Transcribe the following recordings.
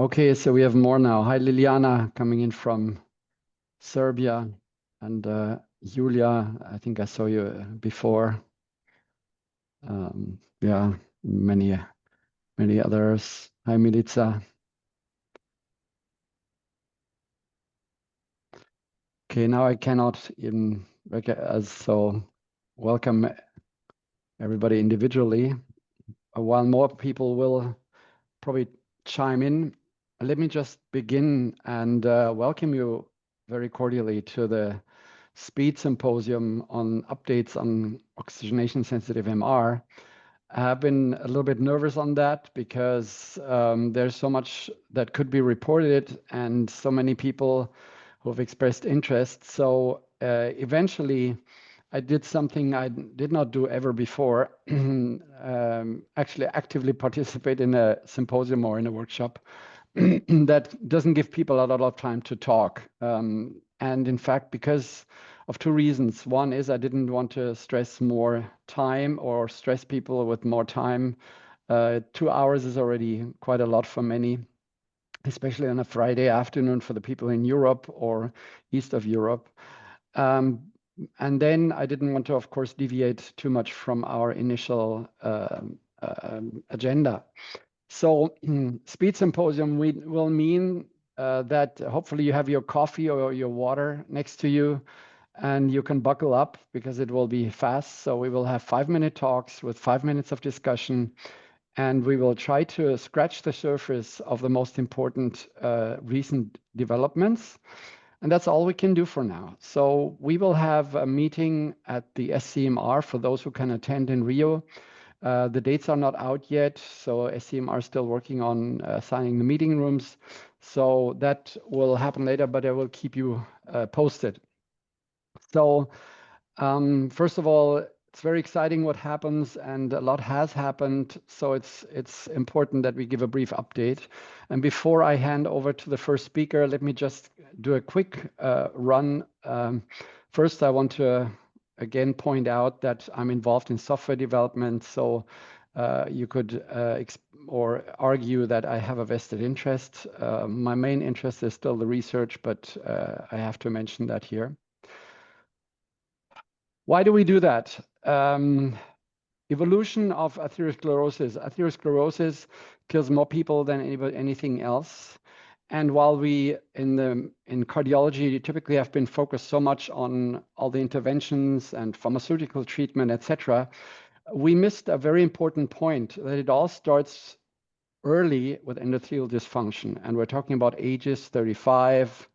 Okay, so we have more now. Hi, Liliana, coming in from Serbia, and Julia, I think I saw you before. Yeah, many others. Hi, Milica. Okay, now I cannot even so welcome everybody individually. While more people will probably chime in, let me just begin and welcome you very cordially to the SPEED Symposium on updates on oxygenation-sensitive MR. I have been a little bit nervous on that because there's so much that could be reported and so many people who have expressed interest. So eventually, I did something I did not do ever before, actually actively participate in a symposium or in a workshop that doesn't give people a lot of time to talk. And in fact, because of two reasons. One is I didn't want to stress more time or stress people with more time. 2 hours is already quite a lot for many, especially on a Friday afternoon for the people in Europe or east of Europe. And then I didn't want to, of course, deviate too much from our initial agenda. So Speed Symposium will mean that hopefully you have your coffee or your water next to you and you can buckle up because it will be fast. So we will have 5-minute talks with 5 minutes of discussion, and we will try to scratch the surface of the most important recent developments. And that's all we can do for now. So we will have a meeting at the OS-CMR for those who can attend in Rio. The dates are not out yet, so OS-CMR is still working on signing the meeting rooms. So that will happen later, but I will keep you posted. So first of all, it's very exciting what happens, and a lot has happened. So it's important that we give a brief update. And before I hand over to the first speaker, let me just do a quick run. First, I want to again point out that I'm involved in software development. So you could or argue that I have a vested interest. My main interest is still the research, but I have to mention that here. Why do we do that? Evolution of atherosclerosis. Atherosclerosis kills more people than anything else. And while we in cardiology typically have been focused so much on all the interventions and pharmaceutical treatment, etc., we missed a very important point that it all starts early with endothelial dysfunction. And we're talking about ages 35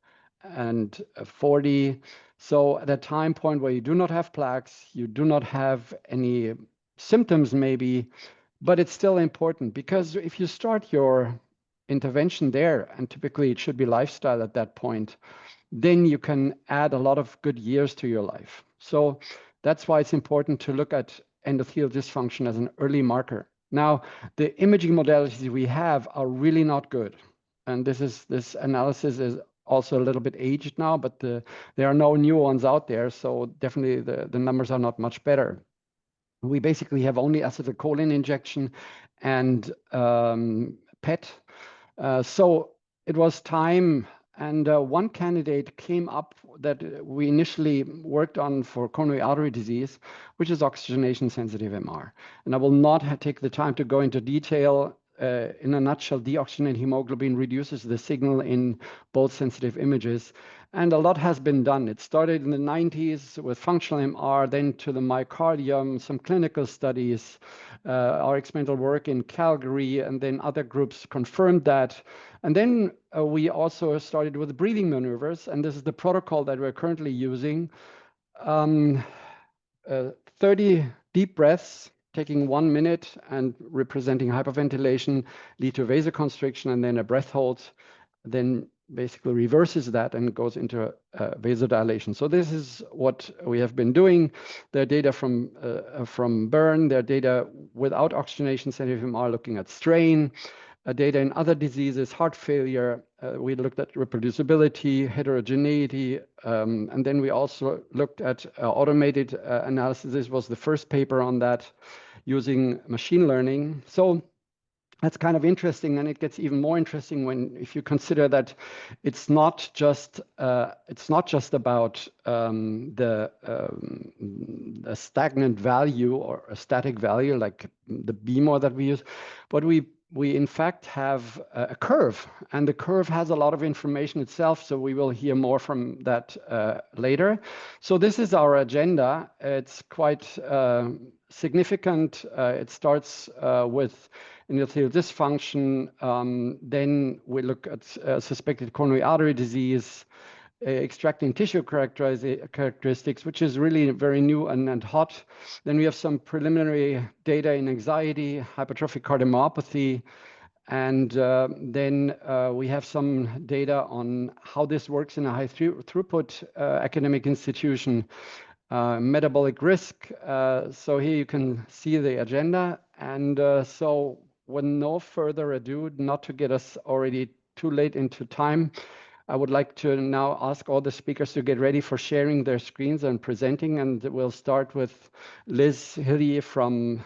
and 40. So at a time point where you do not have plaques, you do not have any symptoms maybe, but it's still important because if you start your intervention there, and typically it should be lifestyle at that point, then you can add a lot of good years to your life. So that's why it's important to look at endothelial dysfunction as an early marker. Now, the imaging modalities we have are really not good. And this analysis is also a little bit aged now, but there are no new ones out there. So definitely the numbers are not much better. We basically have only acetylcholine injection and PET. So it was time, and one candidate came up that we initially worked on for coronary artery disease, which is oxygenation-sensitive MR. And I will not take the time to go into detail. In a nutshell, deoxygenated hemoglobin reduces the signal in both sensitive images. And a lot has been done. It started in the 90s with functional MR, then to the myocardium, some clinical studies, our experimental work in Calgary, and then other groups confirmed that. And then we also started with breathing maneuvers, and this is the protocol that we're currently using. 30 deep breaths, taking 1 minute and representing hyperventilation, lead to vasoconstriction, and then a breath hold, then basically reverses that and goes into vasodilation. So this is what we have been doing. There are data from Bern, there are data without oxygenation-sensitive MR looking at strain, data in other diseases, heart failure. We looked at reproducibility, heterogeneity, and then we also looked at automated analysis. This was the first paper on that using machine learning. So That's kind of interesting, and it gets even more interesting if you consider that it's not just about the stagnant value or a static value like the BMOR that we use, but we in fact have a curve, and the curve has a lot of information itself. So we will hear more from that later. So this is our agenda. It's quite significant. It starts with endothelial dysfunction. Then we look at suspected coronary artery disease, extracting tissue characteristics, which is really very new and hot. Then we have some preliminary data in anxiety, hypertrophic cardiomyopathy, and then we have some data on how this works in a high throughput academic institution. Metabolic risk. So here you can see the agenda. And so with no further ado, not to get us already too late into time, I would like to now ask all the speakers to get ready for sharing their screens and presenting. And we'll start with Liz Hillier from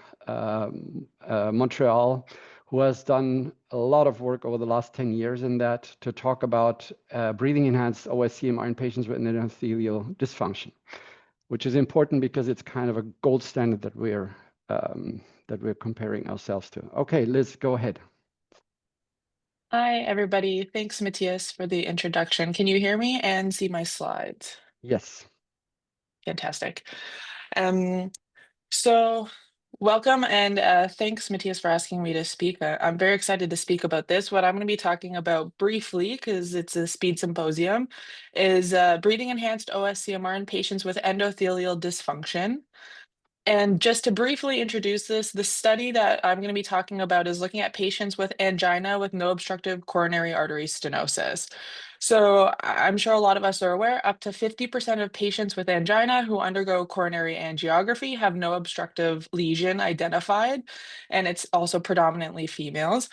Montreal, who has done a lot of work over the last 10 years in that to talk about breathing-enhanced OS-CMR in patients with endothelial dysfunction, which is important because it's kind of a gold standard that we're comparing ourselves to. Okay, Liz, go ahead. Hi, everybody. Thanks, Matthias, for the introduction. Can you hear me and see my slides? Yes. Fantastic. So welcome, and thanks, Matthias, for asking me to speak. I'm very excited to speak about this. What I'm going to be talking about briefly, because it's a speed symposium, is breathing-enhanced OS-CMR in patients with endothelial dysfunction. And just to briefly introduce this, the study that I'm going to be talking about is looking at patients with angina with no obstructive coronary artery stenosis. So I'm sure a lot of us are aware, up to 50% of patients with angina who undergo coronary angiography have no obstructive lesion identified, and it's also predominantly females.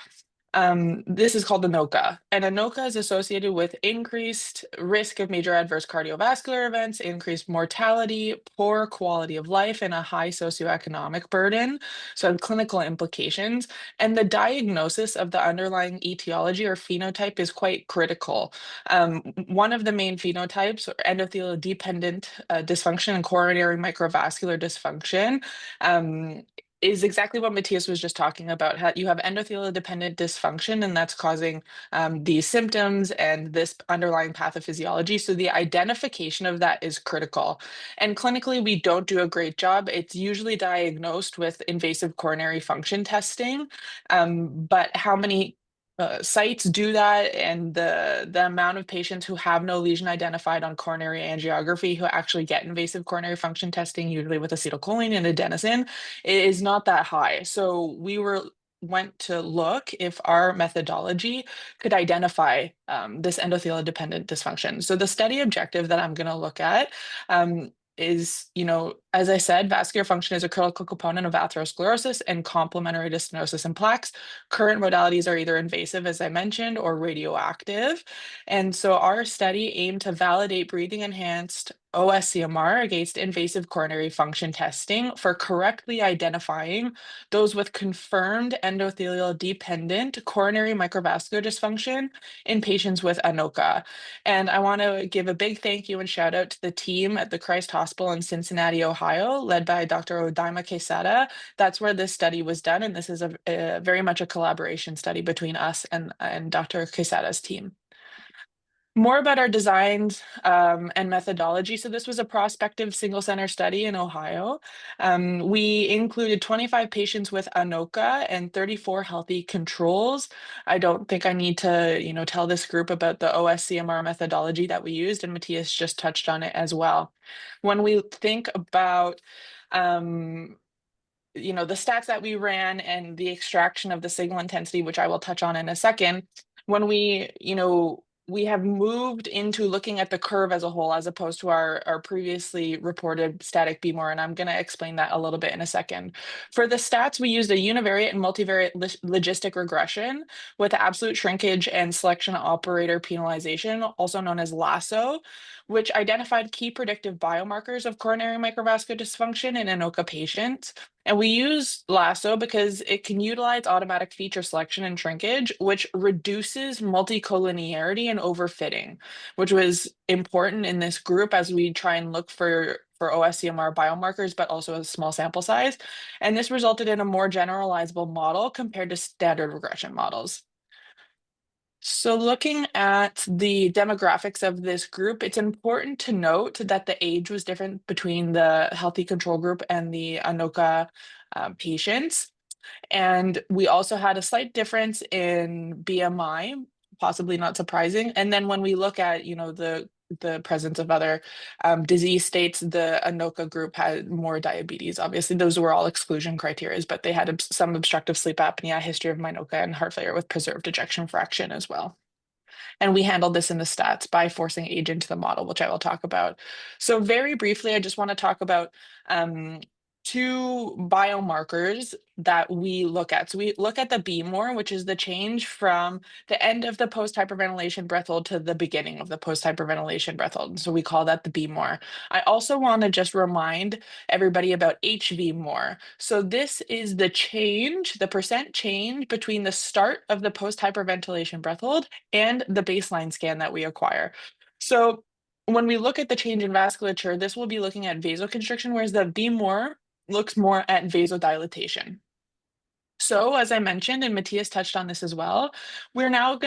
This is called ANOCA, and ANOCA is associated with increased risk of major adverse cardiovascular events, increased mortality, poor quality of life, and a high socioeconomic burden, so clinical implications. And the diagnosis of the underlying etiology or phenotype is quite critical. One of the main phenotypes, endothelial-dependent dysfunction and coronary microvascular dysfunction, is exactly what Matthias was just talking about. You have endothelial-dependent dysfunction, and that's causing these symptoms and this underlying pathophysiology. So the identification of that is critical. And clinically, we don't do a great job. It's usually diagnosed with invasive coronary function testing, but how many sites do that, and the amount of patients who have no lesion identified on coronary angiography who actually get invasive coronary function testing, usually with acetylcholine and adenosine, is not that high. So we went to look if our methodology could identify this endothelial dependent dysfunction. So the study objective that I'm going to look at is, as I said, vascular function is a critical component of atherosclerosis and complementary to stenosis and plaques. Current modalities are either invasive, as I mentioned, or radioactive. And so our study aimed to validate breathing enhanced OS-CMR against invasive coronary function testing for correctly identifying those with confirmed endothelial dependent coronary microvascular dysfunction in patients with ANOCA. And I want to give a big thank you and shout out to the team at the Christ Hospital in Cincinnati, Ohio, led by Dr. Odaima Quesada. That's where this study was done, and this is a very much a collaboration study between us and Dr. Quesada's team. More about our designs and methodology. So this was a prospective single center study in Ohio. We included 25 patients with ANOCA and 34 healthy controls. I don't think I need to, tell this group about the OS-CMR methodology that we used, and Matthias just touched on it as well. When we think about the stats that we ran and the extraction of the signal intensity, which I will touch on in a second, when we have moved into looking at the curve as a whole, as opposed to our previously reported static BMOR, and I'm going to explain that a little bit in a second. For the stats, we used a univariate and multivariate logistic regression with absolute shrinkage and selection operator penalization, also known as LASSO. which identified key predictive biomarkers of coronary microvascular dysfunction in ANOCA patients. And we use LASSO because it can utilize automatic feature selection and shrinkage, which reduces multicollinearity and overfitting, which was important in this group as we try and look for OS-CMR biomarkers, but also a small sample size. And this resulted in a more generalizable model compared to standard regression models. So looking at the demographics of this group, it's important to note that the age was different between the healthy control group and the ANOCA patients. And we also had a slight difference in BMI, possibly not surprising. And then when we look at, the presence of other disease states, the ANOCA group had more diabetes. Obviously, those were all exclusion criteria, but they had some obstructive sleep apnea, history of MINOCA, and heart failure with preserved ejection fraction as well. And we handled this in the stats by forcing age into the model, which I will talk about. So very briefly, I just want to talk about two biomarkers that we look at. So we look at the BMOR, which is the change from the end of the post-hyperventilation breath hold to the beginning of the post-hyperventilation breath hold. So we call that the BMOR. I also want to just remind everybody about HVMOR. So this is the change, the percent change between the start of the post-hyperventilation breath hold and the baseline scan that we acquire. So when we look at the change in vasculature, this will be looking at vasoconstriction, whereas the BMOR looks more at vasodilatation. So as I mentioned, and Matthias touched on this as well, we've now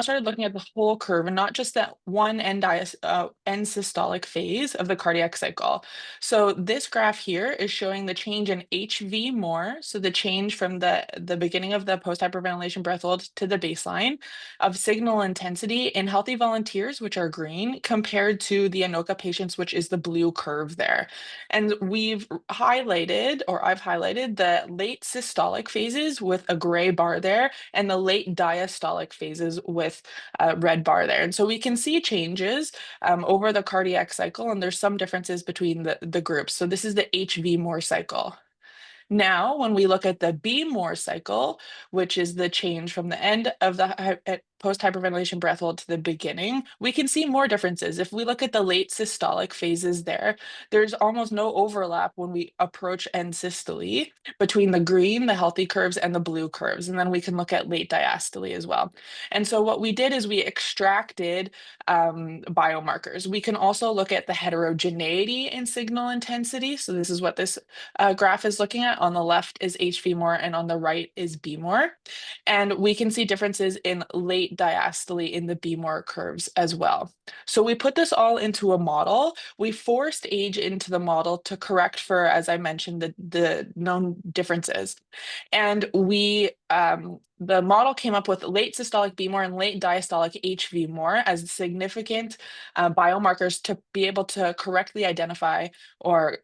started looking at the whole curve and not just that one end systolic phase of the cardiac cycle. So this graph here is showing the change in HVMOR, so the change from the beginning of the post-hyperventilation breath hold to the baseline of signal intensity in healthy volunteers, which are green, compared to the ANOCA patients, which is the blue curve there. And I've highlighted the late systolic phases with a gray bar there and the late diastolic phases with a red bar there. And so we can see changes over the cardiac cycle, and there's some differences between the groups. So this is the HVMOR cycle. Now, when we look at the BMOR cycle, which is the change from the end of the post-hyperventilation breath hold to the beginning, we can see more differences. If we look at the late systolic phases there's almost no overlap when we approach end systole between the green, the healthy curves, and the blue curves. And then we can look at late diastole as well. And so what we did is we extracted biomarkers. We can also look at the heterogeneity in signal intensity. So this is what this graph is looking at. On the left is HVMOR and on the right is BMOR. And we can see differences in late diastole in the BMOR curves as well. So we put this all into a model. We forced age into the model to correct for, as I mentioned, the known differences. And the model came up with late systolic BMOR and late diastolic HVMOR as significant biomarkers to be able to correctly identify or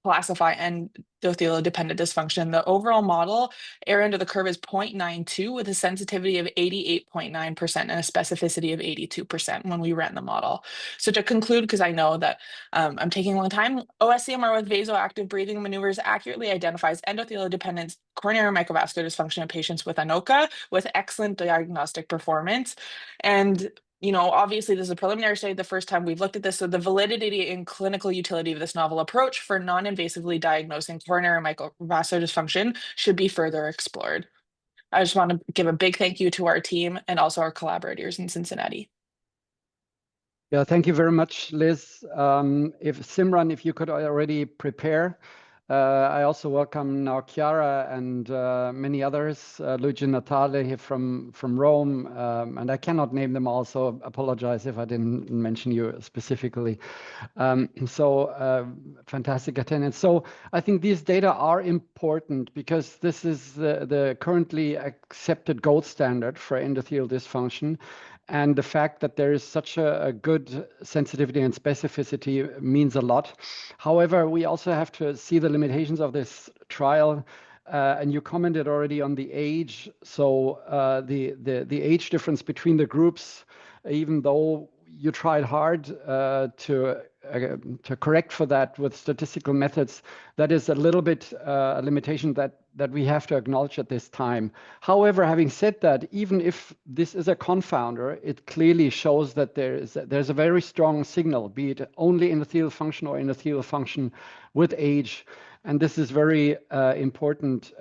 classify endothelial-dependent dysfunction. The overall model area under the curve is 0.92 with a sensitivity of 88.9% and a specificity of 82% when we ran the model. So to conclude, because I know that I'm taking a long time, OS-CMR with vasoactive breathing maneuvers accurately identifies endothelial-dependent coronary microvascular dysfunction in patients with ANOCA with excellent diagnostic performance. And obviously this is a preliminary study, the first time we've looked at this, so the validity and clinical utility of this novel approach for non-invasively diagnosing coronary microvascular dysfunction should be further explored. I just want to give a big thank you to our team and also our collaborators in Cincinnati. Yeah, thank you very much, Liz. If you could already prepare. I also welcome now Chiara and many others, Luigi Natale here from Rome, and I cannot name them all, so apologize if I didn't mention you specifically. Fantastic attendance. So I think these data are important because this is the currently accepted gold standard for endothelial dysfunction. And the fact that there is such a good sensitivity and specificity means a lot. However, we also have to see the limitations of this trial. And you commented already on the age. So the age difference between the groups, even though you tried hard to correct for that with statistical methods. That is a little bit a limitation that we have to acknowledge at this time. However, having said that, even if this is a confounder, it clearly shows that there's a very strong signal, be it only endothelial function or endothelial function with age. And this is very important.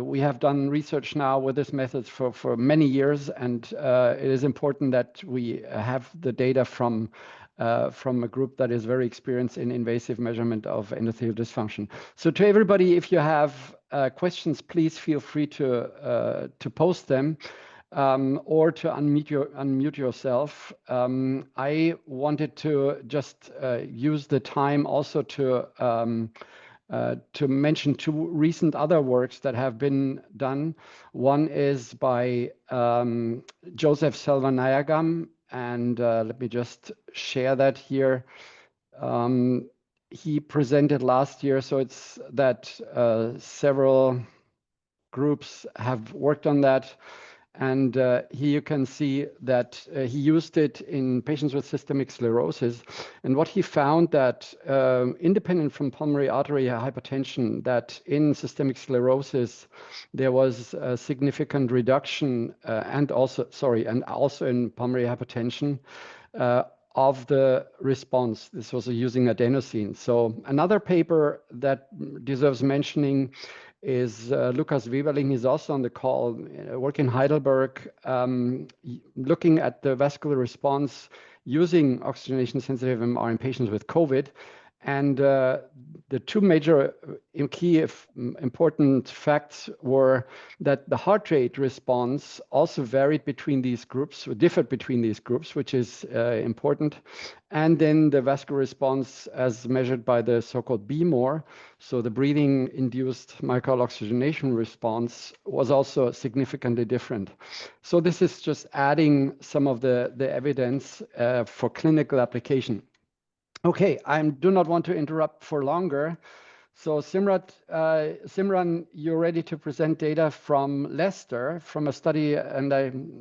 We have done research now with this method for many years, and it is important that we have the data from a group that is very experienced in invasive measurement of endothelial dysfunction. So to everybody, if you have questions, please feel free to post them. Or to unmute yourself. I wanted to just use the time also to mention two recent other works that have been done. One is by Joseph Selvanayagam, and let me just share that here. He presented last year, so it's that several groups have worked on that. And here you can see that he used it in patients with systemic sclerosis. And what he found that independent from pulmonary artery hypertension, that in systemic sclerosis, there was a significant reduction and also in pulmonary hypertension of the response. This was using adenosine. So another paper that deserves mentioning is Lukas Weberling. He's also on the call, working in Heidelberg, looking at the vascular response using oxygenation-sensitive MR in patients with COVID. And the two major key important facts were that the heart rate response also varied between these groups, or differed between these groups, which is important. And then the vascular response as measured by the so-called BMOR, so the breathing-induced myocardial oxygenation response, was also significantly different. So this is just adding some of the evidence for clinical application. Okay, I do not want to interrupt for longer. So Simran, you're ready to present data from Leicester from a study, and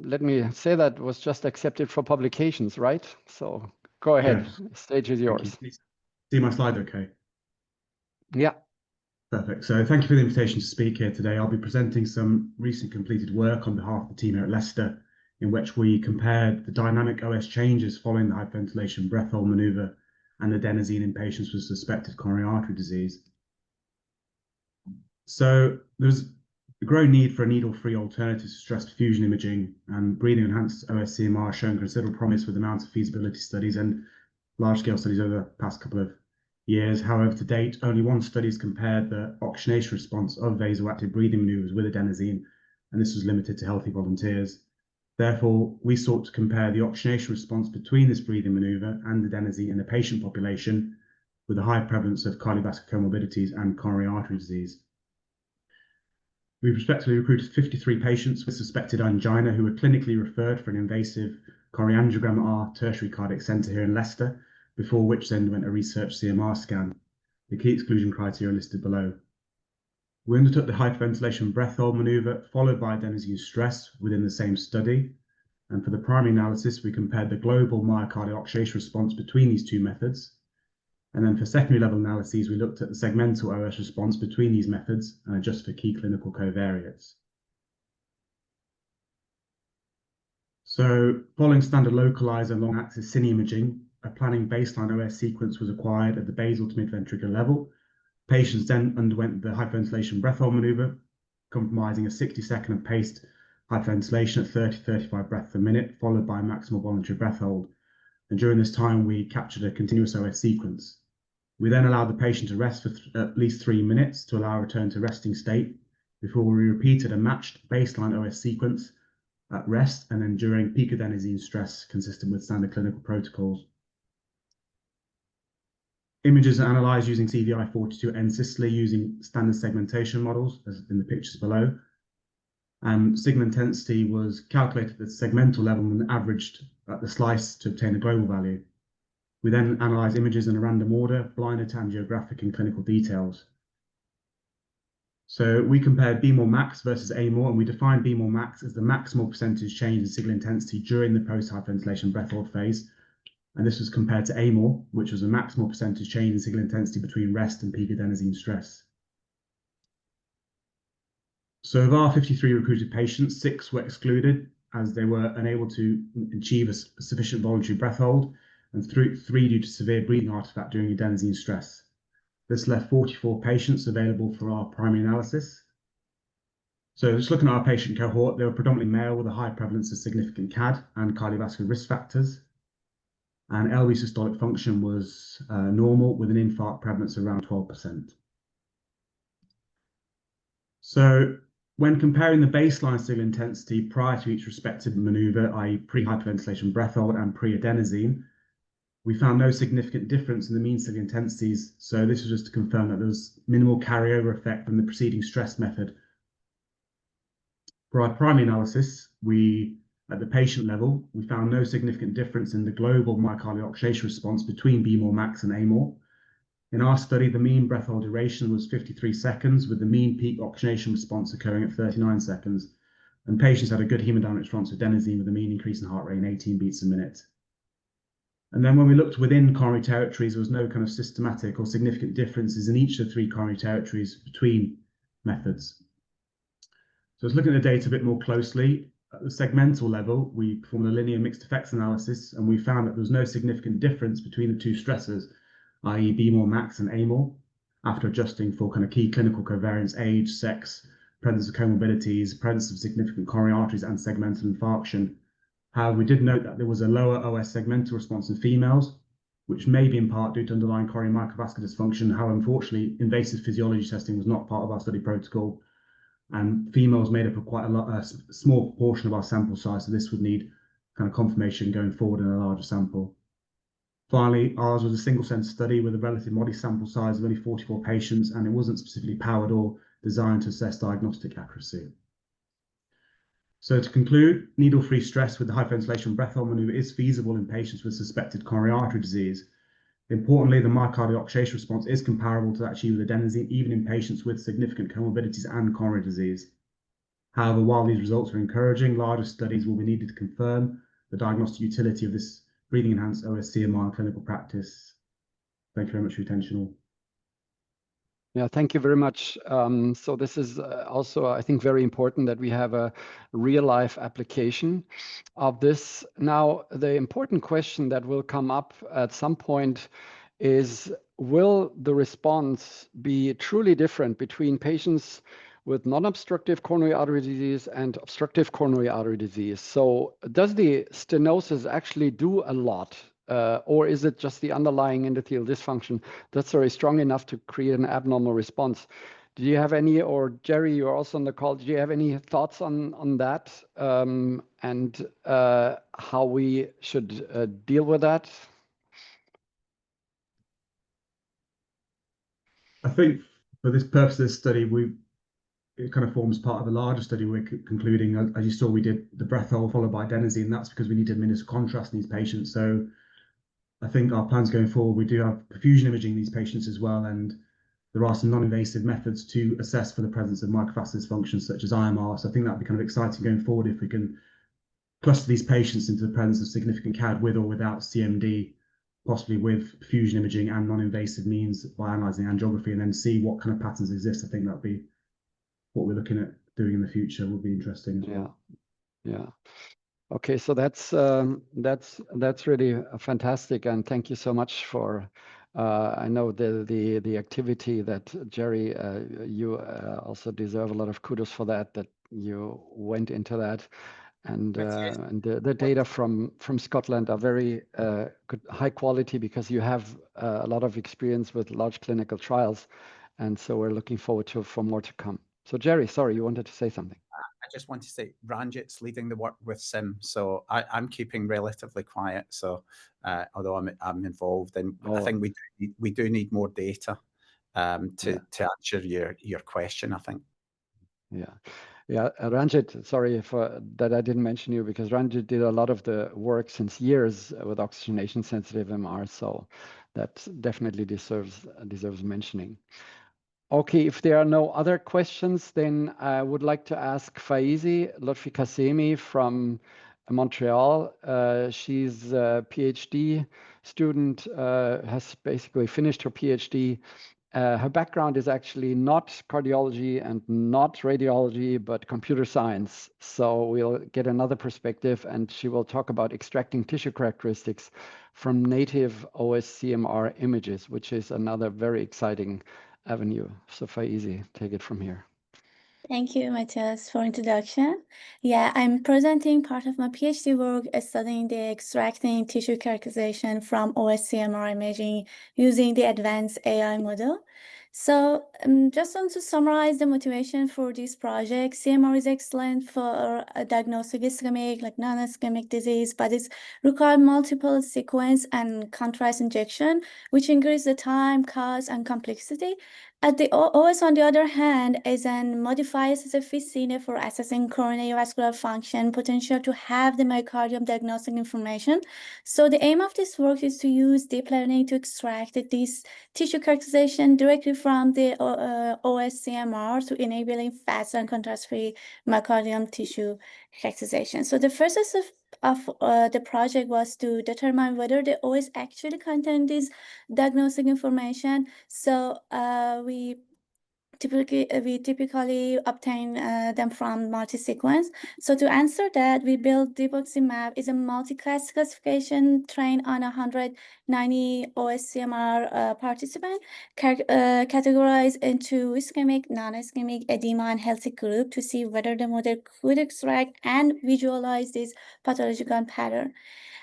let me say that was just accepted for publications, right? So go ahead, Yes. Stage is yours. See my slide okay? Yeah. Perfect. So thank you for the invitation to speak here today. I'll be presenting some recent completed work on behalf of the team here at Leicester, in which we compared the dynamic OS changes following the hyperventilation breath hold maneuver and adenosine in patients with suspected coronary artery disease. So there's a growing need for a needle-free alternative to stress diffusion imaging, and breathing-enhanced OS-CMR shown considerable promise with amounts of feasibility studies and large-scale studies over the past couple of years. However, to date, only one study has compared the oxygenation response of vasoactive breathing maneuvers with adenosine, and this was limited to healthy volunteers. Therefore, we sought to compare the oxygenation response between this breathing maneuver and adenosine in a patient population with a high prevalence of cardiovascular comorbidities and coronary artery disease. We prospectively recruited 53 patients with suspected angina who were clinically referred for an invasive coronary angiogram at our tertiary cardiac centre here in Leicester, before which they underwent a research CMR scan. The key exclusion criteria are listed below. We undertook the hyperventilation breath hold maneuver followed by adenosine stress within the same study. And for the primary analysis, we compared the global myocardial oxygenation response between these two methods. And then for secondary level analyses, we looked at the segmental OS response between these methods and adjusted for key clinical covariates. So following standard localized and long-axis cine imaging, a planning baseline OS sequence was acquired at the basal to mid-ventricular level. Patients then underwent the hyperventilation breath hold maneuver, comprising a 60-second of paced hyperventilation at 30-35 breaths per minute, followed by a maximal voluntary breath hold. And during this time, we captured a continuous OS sequence. We then allowed the patient to rest for at least 3 minutes to allow a return to resting state before we repeated a matched baseline OS sequence at rest and then during peak adenosine stress consistent with standard clinical protocols. Images are analysed using CVI-42 end-systole using standard segmentation models, as in the pictures below. And signal intensity was calculated at the segmental level and averaged at the slice to obtain a global value. We then analysed images in a random order, blinded to angiographic and clinical details. So we compared BMOR max versus AMOR, and we defined BMOR max as the maximal percentage change in signal intensity during the post-hyperventilation breath hold phase. And this was compared to AMOR, which was a maximal percentage change in signal intensity between rest and peak adenosine stress. So of our 53 recruited patients, 6 were excluded as they were unable to achieve a sufficient voluntary breath hold, and 3 due to severe breathing artifact during adenosine stress. This left 44 patients available for our primary analysis. So just looking at our patient cohort, they were predominantly male with a high prevalence of significant CAD and cardiovascular risk factors. And LV systolic function was normal with an infarct prevalence of around 12%. So when comparing the baseline signal intensity prior to each respective maneuver, i.e. pre-hyperventilation breath hold and pre-adenosine, we found no significant difference in the mean signal intensities. So this was just to confirm that there was minimal carryover effect from the preceding stress method. For our primary analysis, at the patient level, we found no significant difference in the global myocardial oxidation response between BMOR max and AMOR. In our study, the mean breath hold duration was 53 seconds, with the mean peak oxygenation response occurring at 39 seconds. And patients had a good hemodynamic response to adenosine with a mean increase in heart rate in 18 beats a minute. And then when we looked within coronary territories, there was no kind of systematic or significant differences in each of the 3 coronary territories between methods. So let's look at the data a bit more closely. At the segmental level, we performed a linear mixed effects analysis, and we found that there was no significant difference between the 2 stressors, i.e. BMOR max and AMOR, after adjusting for kind of key clinical covariance, age, sex, presence of comorbidities, presence of significant coronary arteries, and segmental infarction. However, we did note that there was a lower OS segmental response in females, which may be in part due to underlying coronary microvascular dysfunction. However, unfortunately, invasive physiology testing was not part of our study protocol, and females made up a small proportion of our sample size, so this would need kind of confirmation going forward in a larger sample. Finally, ours was a single center study with a relatively modest sample size of only 44 patients, and it wasn't specifically powered or designed to assess diagnostic accuracy. So to conclude, needle-free stress with the hyperventilation breath hold maneuver is feasible in patients with suspected coronary artery disease. Importantly, the myocardial oxidation response is comparable to that achieved with adenosine, even in patients with significant comorbidities and coronary disease. However, while these results are encouraging, larger studies will be needed to confirm the diagnostic utility of this breathing-enhanced OS-CMR in clinical practice. Thank you very much for your attention. Yeah, thank you very much. So this is also, I think, very important that we have a real-life application of this. Now, the important question that will come up at some point is, will the response be truly different between patients with non-obstructive coronary artery disease and obstructive coronary artery disease? So does the stenosis actually do a lot? Or is it just the underlying endothelial dysfunction that's very strong enough to create an abnormal response? Do you have any, or Jerry, you're also on the call, do you have any thoughts on that and how we should deal with that? I think for this purpose of this study, it kind of forms part of a larger study we're concluding. As you saw, we did the breath hold followed by adenosine, and that's because we need to administer contrast in these patients. So I think our plans going forward, we do have perfusion imaging these patients as well, and there are some non-invasive methods to assess for the presence of microvascular dysfunction, such as RI-MUHC. So I think that'd be kind of exciting going forward if we can cluster these patients into the presence of significant CAD with or without CMD, possibly with perfusion imaging and non-invasive means by analysing angiography, and then see what kind of patterns exist. I think that'd be what we're looking at doing in the future. Will be interesting as well. Yeah. Okay, so that's really fantastic, and thank you so much for. I know the activity that Jerry, you also deserve a lot of kudos for that you went into that, and the data from Scotland are very good, high quality, because you have a lot of experience with large clinical trials, and so we're looking forward for more to come. So Jerry, sorry, you wanted to say something. I just want to say Ranjit's leading the work with Sim, so I'm keeping relatively quiet. So although I'm involved, and I think we do need more data to answer your question, I think. Yeah, Ranjit, sorry for that I didn't mention you, because Ranjit did a lot of the work since years with oxygenation-sensitive MR, so that definitely deserves mentioning. Okay, if there are no other questions, then I would like to ask Faezeh Lotfikazemi from Montreal. She's a PhD student, has basically finished her PhD. Her background is actually not cardiology and not radiology, but computer science. So we'll get another perspective, and she will talk about extracting tissue characteristics from native OS-CMR images, which is another very exciting avenue. So Faezeh, take it from here. Thank you, Matthias, for introduction. Yeah, I'm presenting part of my PhD work studying the extracting tissue characterization from OS-CMR imaging using the advanced AI model. So just want to summarize the motivation for this project. CMR is excellent for diagnosing ischemic, like non-ischemic disease, but it's required multiple sequence and contrast injection, which increase the time, cost, and complexity. At the OS, on the other hand, is an modified specificity for assessing coronary vascular function, potential to have the myocardium diagnostic information. So the aim of this work is to use deep learning to extract this tissue characterization directly from the OS-CMR to enabling fast and contrast-free myocardium tissue characterization. So the first step of the project was to determine whether the OS actually contained this diagnostic information. So we typically obtain them from multi-sequence. So to answer that, we built Dysfunction is a multi-class classification trained on 190 OS-CMR participants, categorized into ischemic, non-ischemic, edema, and healthy group to see whether the model could extract and visualize this pathological pattern.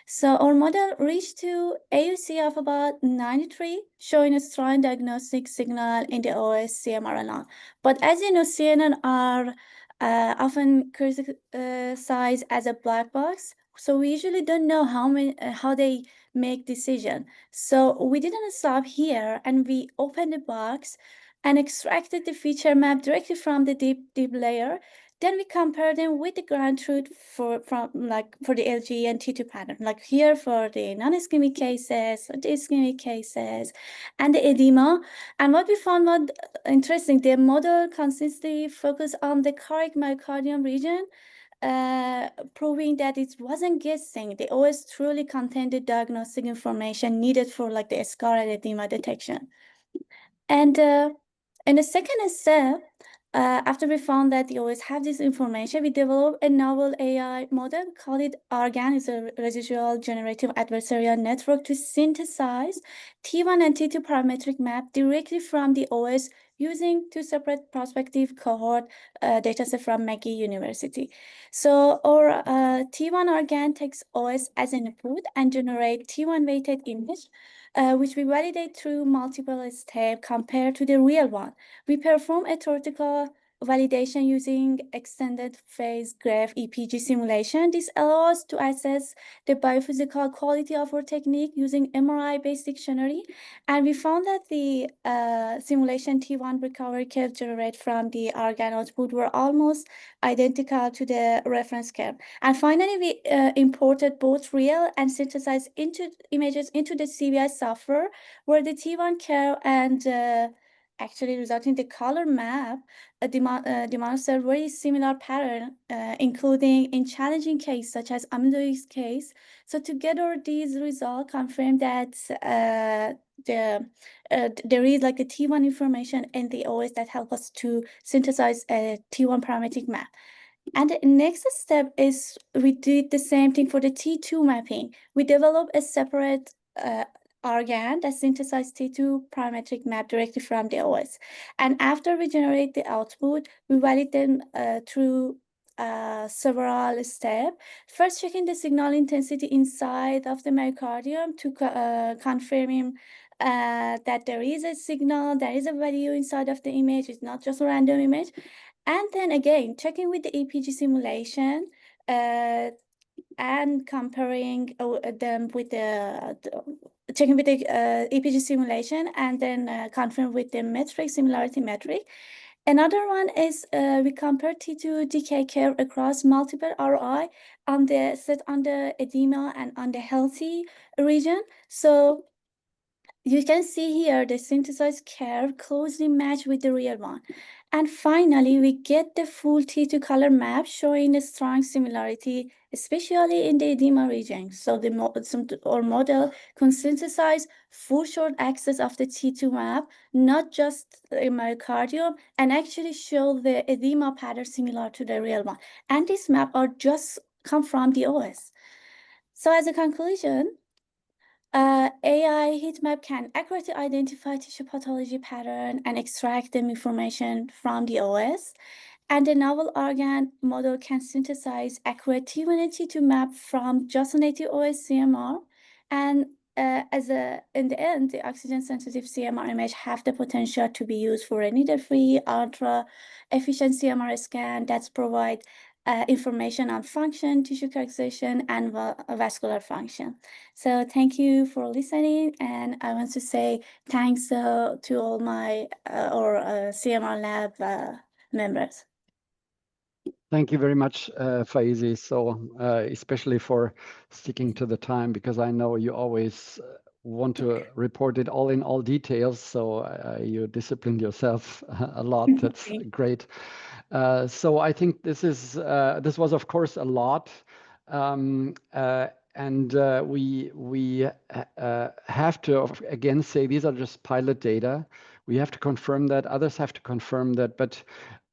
So our model reached to AUC of about 93, showing a strong diagnostic signal in the OS-CMR alone. But as you know, CNN are often criticized as a black box. So we usually don't know how they make decision. So we didn't stop here, and we opened the box and extracted the feature map directly from the deep layer. Then we compare them with the ground truth for the LG and T2 pattern, like here for the non-ischemic cases, the ischemic cases, and the edema. And what we found was interesting. The model consistently focused on the correct myocardium region, proving that it wasn't guessing. The OS truly contained the diagnostic information needed for like the scar and edema detection. And in the second step, after we found that the OS have this information, we developed a novel AI model, called it ARGAN, is a residual generative adversarial network, to synthesize T1 and T2 parametric map directly from the OS using two separate prospective cohort dataset from McGill University. So our T1 ARGAN takes OS as an input and generate T1 weighted image, which we validate through multiple steps compared to the real one. We perform a theoretical validation using extended phase graph EPG simulation. This allows us to assess the biophysical quality of our technique using MRI-based dictionary. And we found that the simulation T1 recovery curve generated from the ARGAN output were almost identical to the reference curve. And finally, we imported both real and synthesized images into the CVI software, where the T1 curve and actually resulting the color map demonstrate very similar pattern, including in challenging case such as amyloidosis case. So together, these results confirm that there is like a T1 information in the OS that help us to synthesize a T1 parametric map. And the next step is we did the same thing for the T2 mapping. We developed a separate ARGAN that synthesized T2 parametric map directly from the OS. And after we generate the output, we validate them through several steps. First, checking the signal intensity inside of the myocardium to confirming that there is a signal, there is a value inside of the image. It's not just a random image. And then again, checking with the EPG simulation and comparing them with checking with the EPG simulation, and then confirm with the metric, similarity metric. Another one is we compare T2 decay curve across multiple RI on the edema and on the healthy region. So you can see here the synthesized curve closely matched with the real one. And finally, we get the full T2 color map showing a strong similarity, especially in the edema region. So our model can synthesize full short axis of the T2 map, not just a myocardium, and actually show the edema pattern similar to the real one. And this map are just come from the OS. So as a conclusion, AI heatmap can accurately identify tissue pathology pattern and extract the information from the OS. And the novel organ model can synthesize accurate T1 and T2 map from just a native OS-CMR. And in the end, the oxygen-sensitive CMR image have the potential to be used for a needle-free, ultra-efficient CMR scan that provide information on function, tissue characterization, and vascular function. So thank you for listening, and I want to say thanks to all my CMR lab members. Thank you very much, Faezeh. So especially for sticking to the time, because I know you always want to report it all in all details. So you disciplined yourself a lot. That's great. So I think this was of course a lot, and we have to again say these are just pilot data. We have to confirm that. Others have to confirm that, but.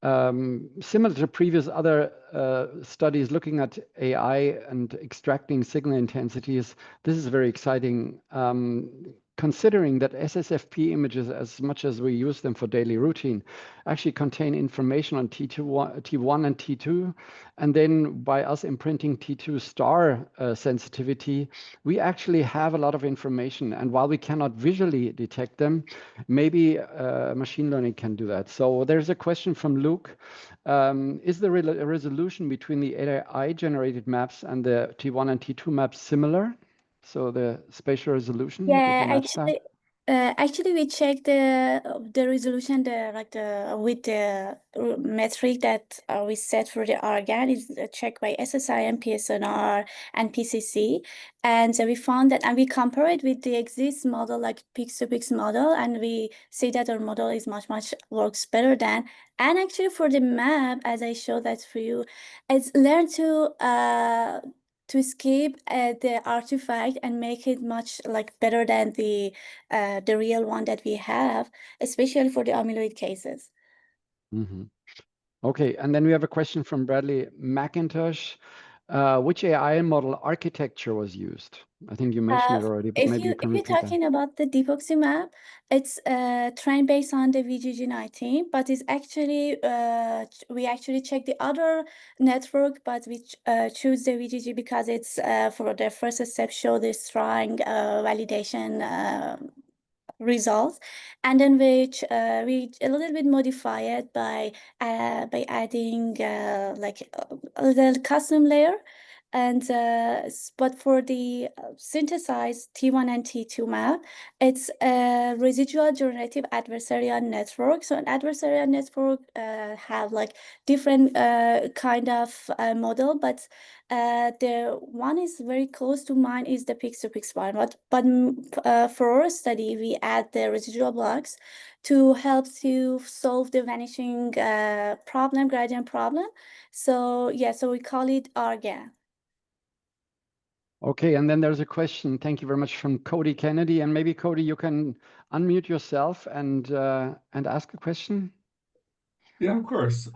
Similar to previous other studies looking at AI and extracting signal intensities, this is very exciting. Considering that SSFP images, as much as we use them for daily routine, actually contain information on T1 and T2, and then by us imprinting T2 star sensitivity, we actually have a lot of information. And while we cannot visually detect them, maybe machine learning can do that. So there's a question from Luke. Is the resolution between the AI-generated maps and the T1 and T2 maps similar? So the spatial resolution. Yeah, actually, we checked the resolution with the metric that we set for the organ is checked by SSIM, PSNR, and PCC, and so we found that, and we compare it with the existing model like Pix2Pix model, and we see that our model is much works better than. And actually, for the map, as I showed that for you, it's learned to escape the artifact and make it much better than the real one that we have, especially for the amyloid cases. Mm-hmm. Okay, and then we have a question from Bradley McIntosh. Which AI model architecture was used? I think you mentioned it already, but maybe you can repeat that. If you're talking about the Depoxy map, it's trained based on the VGG19, but it's actually we actually check the other network, but we choose the VGG because it's for the first step show the strong validation results, and then which we a little bit modify it by adding a little custom layer. And but for the synthesized T1 and T2 map, it's a residual generative adversarial network. So an adversarial network have different kind of model, but the one is very close to mine is the Pix2Pix one. But for our study, we add the residual blocks to help to solve the vanishing gradient problem. So yeah, so we call it RGAN. Okay, and then there's a question, thank you very much, from Cody Kennedy. And maybe, Cody, you can unmute yourself and ask a question. Yeah, of course.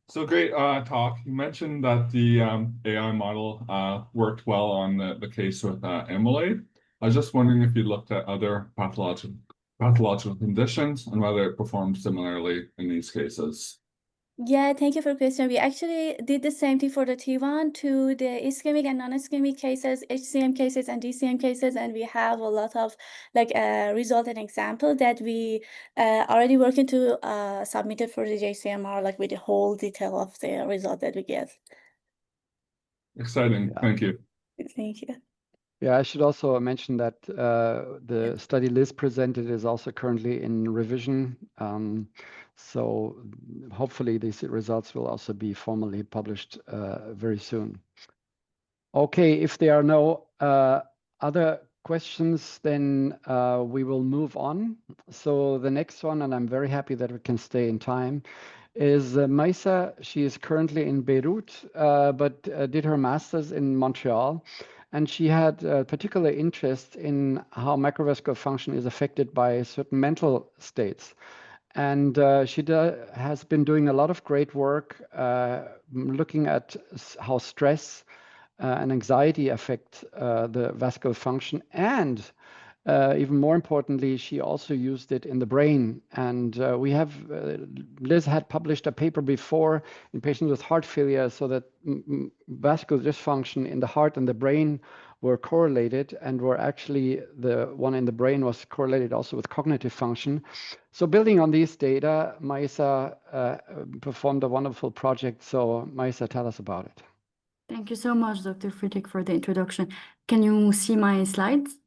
So great talk. You mentioned that the AI model worked well on the case with amyloid. I was just wondering if you looked at other pathological conditions and whether it performed similarly in these cases. Yeah, thank you for the question. We actually did the same thing for the T1 to the ischemic and non-ischemic cases, HCM cases and DCM cases, and we have a lot of result and example that we already working to submit it for the JCMR, with the whole detail of the result that we get. Exciting. Yeah. Thank you. Thank you. Yeah, I should also mention that the study Liz presented is also currently in revision. So hopefully these results will also be formally published very soon. Okay, if there are no other questions, then we will move on. So the next one, and I'm very happy that we can stay in time, is Mayssa. She is currently in Beirut, but did her master's in Montreal. And she had a particular interest in how microvascular function is affected by certain mental states. And she has been doing a lot of great work looking at how stress and anxiety affect the vascular function. And even more importantly, she also used it in the brain. And Liz had published a paper before in patients with heart failure, so that vascular dysfunction in the heart and the brain were correlated, and were actually the one in the brain was correlated also with cognitive function. So building on these data, Mayssa performed a wonderful project. So Mayssa, tell us about it. Thank you so much, Dr. Friedrich, for the introduction. Can you see my slides?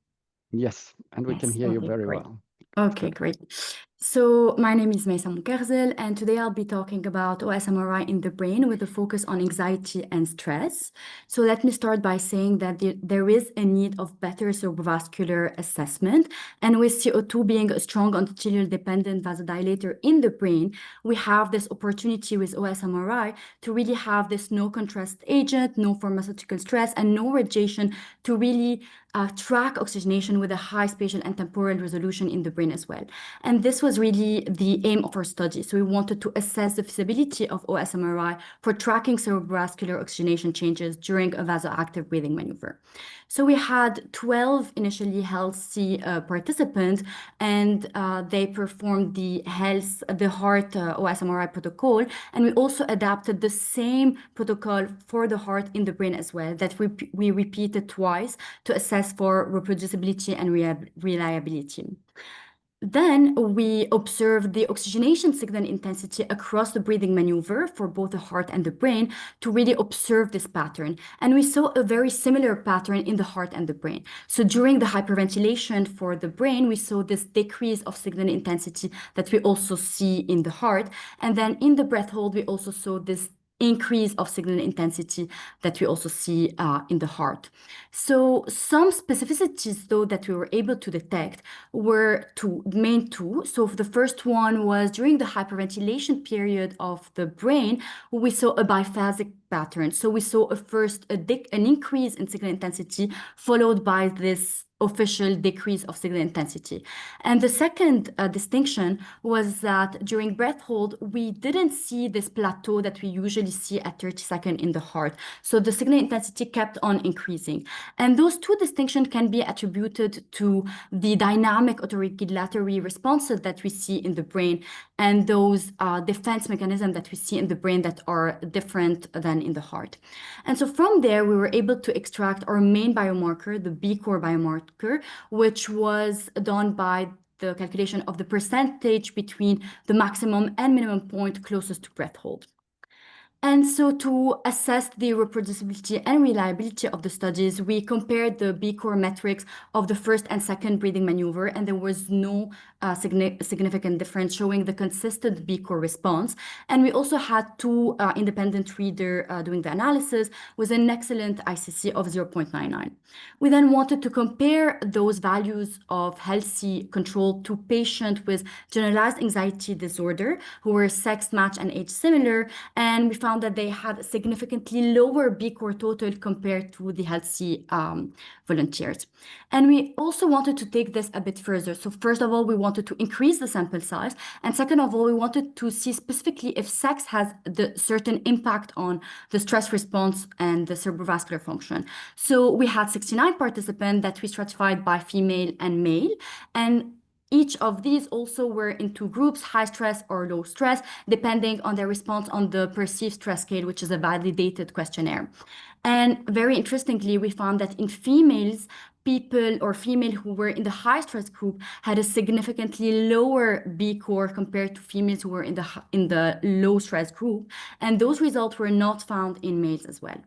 Yes, and we can hear you very well. Okay, great. So my name is Mayssa Moukarzel, and today I'll be talking about OS-MRI in the brain with a focus on anxiety and stress. So let me start by saying that there is a need of better cerebrovascular assessment. And with CO2 being a strong endothelial-dependent vasodilator in the brain, we have this opportunity with OS-MRI to really have this no contrast agent, no pharmaceutical stress, and no radiation to really track oxygenation with a high spatial and temporal resolution in the brain as well. And this was really the aim of our study. So we wanted to assess the feasibility of OS-MRI for tracking cerebrovascular oxygenation changes during a vasoactive breathing maneuver. So we had 12 initially healthy participants, and they performed the heart OS-MRI protocol. And we also adapted the same protocol for the heart in the brain as well, that we repeated twice to assess for reproducibility and reliability. Then we observed the oxygenation signal intensity across the breathing maneuver for both the heart and the brain to really observe this pattern. And we saw a very similar pattern in the heart and the brain. So during the hyperventilation for the brain, we saw this decrease of signal intensity that we also see in the heart. And then in the breath hold, we also saw this increase of signal intensity that we also see in the heart. So some specificities, though, that we were able to detect were main two. So the first one was during the hyperventilation period of the brain, we saw a biphasic pattern. So we saw an increase in signal intensity followed by this official decrease of signal intensity. And the second distinction was that during breath hold, we didn't see this plateau that we usually see at 30 seconds in the heart. So the signal intensity kept on increasing. And those two distinctions can be attributed to the dynamic autoregulatory responses that we see in the brain and those defense mechanisms that we see in the brain that are different than in the heart. And so from there, we were able to extract our main biomarker, the B-core biomarker, which was done by the calculation of the percentage between the maximum and minimum point closest to breath hold. And so to assess the reproducibility and reliability of the studies, we compared the B-core metrics of the first and second breathing maneuver, and there was no significant difference showing the consistent B-core response. And we also had two independent readers doing the analysis with an excellent ICC of 0.99. We then wanted to compare those values of healthy control to patients with generalized anxiety disorder who were sex, match, and age similar, and we found that they had a significantly lower B-core total compared to the healthy volunteers. And we also wanted to take this a bit further. So first of all, we wanted to increase the sample size. And second of all, we wanted to see specifically if sex has the certain impact on the stress response and the cerebrovascular function. So we had 69 participants that we stratified by female and male. And each of these also were in two groups, high stress or low stress, depending on their response on the perceived stress scale, which is a validated questionnaire. And very interestingly, we found that in females, female who were in the high stress group had a significantly lower B-core compared to females who were in the low stress group. And those results were not found in males as well.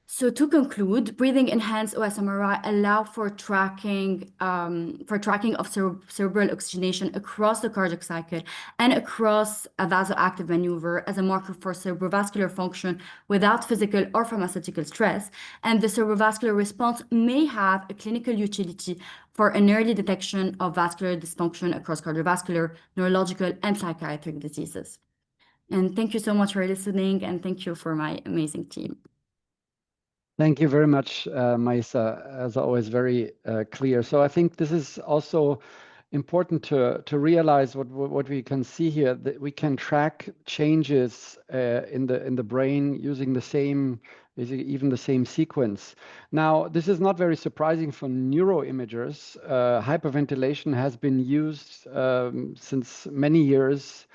So to conclude, breathing-enhanced OS-MRI allow for tracking of cerebral oxygenation across the cardiac cycle and across a vasoactive maneuver as a marker for cerebrovascular function without physical or pharmaceutical stress. And the cerebrovascular response may have a clinical utility for an early detection of vascular dysfunction across cardiovascular, neurological, and psychiatric diseases. And thank you so much for listening, and thank you for my amazing team. Thank you very much, Mayssa, as always, very clear. So I think this is also important to realize what we can see here, that we can track changes in the brain using the same, basically even the same sequence. Now, this is not very surprising for neuroimagers. Hyperventilation has been used since many years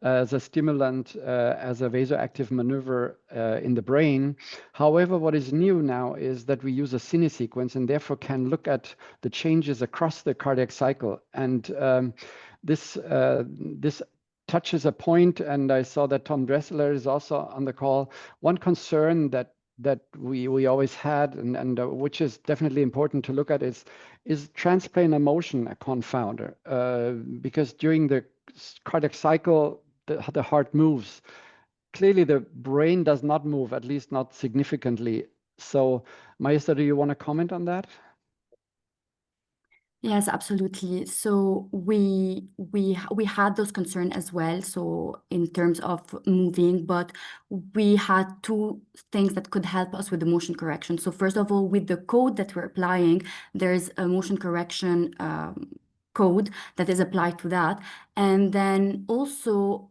as a stimulant, as a vasoactive maneuver in the brain. However, what is new now is that we use a cine sequence and therefore can look at the changes across the cardiac cycle. And this touches a point, and I saw that Tom Dressler is also on the call. One concern that we always had, and which is definitely important to look at, is transplanar motion a confounder? Because during the cardiac cycle, the heart moves. Clearly, the brain does not move, at least not significantly. So, Mayssa, do you want to comment on that? Yes, absolutely. So we had those concerns as well. So in terms of moving, but we had two things that could help us with the motion correction. So first of all, with the code that we're applying, there's a motion correction code that is applied to that. And then also,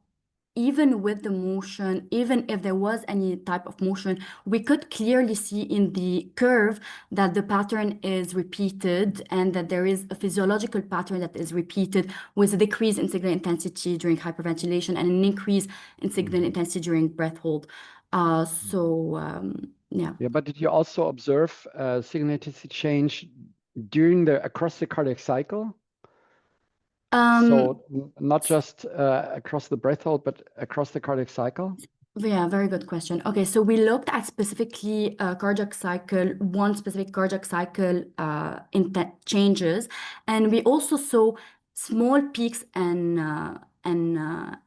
even with the motion, even if there was any type of motion, we could clearly see in the curve that the pattern is repeated and that there is a physiological pattern that is repeated with a decrease in signal intensity during hyperventilation and an increase in signal intensity during breath hold. Yeah. Yeah, but did you also observe signal intensity change during across the cardiac cycle? So not just across the breath hold, but across the cardiac cycle? Yeah, very good question. Okay, so we looked at specifically cardiac cycle, one specific cardiac cycle changes, and we also saw small peaks and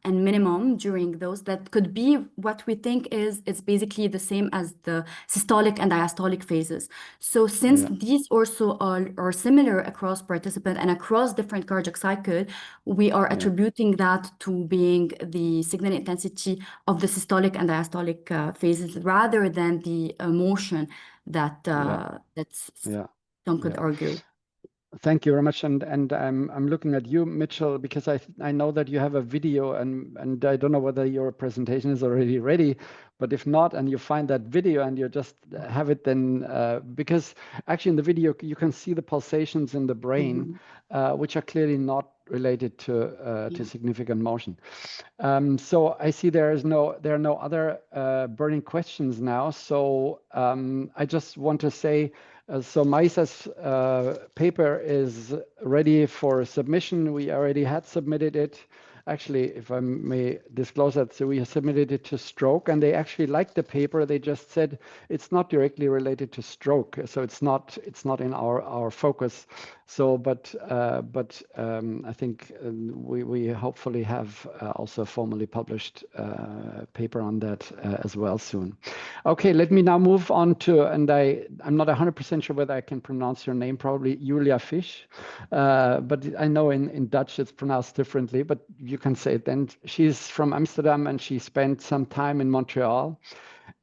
minimum during those that could be what we think is basically the same as the systolic and diastolic phases. So since these also are similar across participant and across different cardiac cycle, we are attributing that to being the signal intensity of the systolic and diastolic phases rather than the motion that some could argue. Thank you very much, and I'm looking at you, Mitchell, because I know that you have a video, and I don't know whether your presentation is already ready, but if not, and you find that video and you just have it, then because actually in the video you can see the pulsations in the brain, which are clearly not related to significant motion. So I see there are no other burning questions now. So I just want to say. So Mayssa's paper is ready for submission. We already had submitted it. Actually, if I may disclose that, so we submitted it to stroke, and they actually liked the paper. They just said it's not directly related to stroke, so it's not in our focus. So, but I think we hopefully have also formally published paper on that as well soon. Okay, let me now move on to, and I'm not 100% sure whether I can pronounce your name, probably Julia Fisch, but I know in Dutch it's pronounced differently, but you can say it then. She's from Amsterdam and she spent some time in Montreal,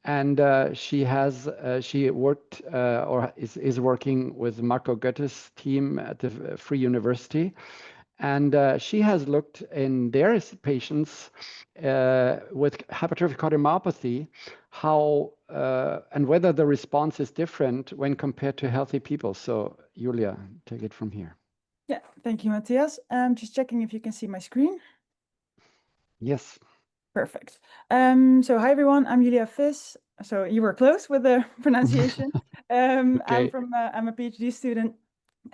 and she worked or is working with Marco Goethe's team at the Free University, and she has looked in their patients with hypertrophic cardiomyopathy how and whether the response is different when compared to healthy people. So Julia, take it from here. Yeah, thank you, Matthias. Just checking if you can see my screen. Yes. Perfect. So hi everyone, I'm Julia Fisch. So you were close with the pronunciation. Okay. I'm a PhD student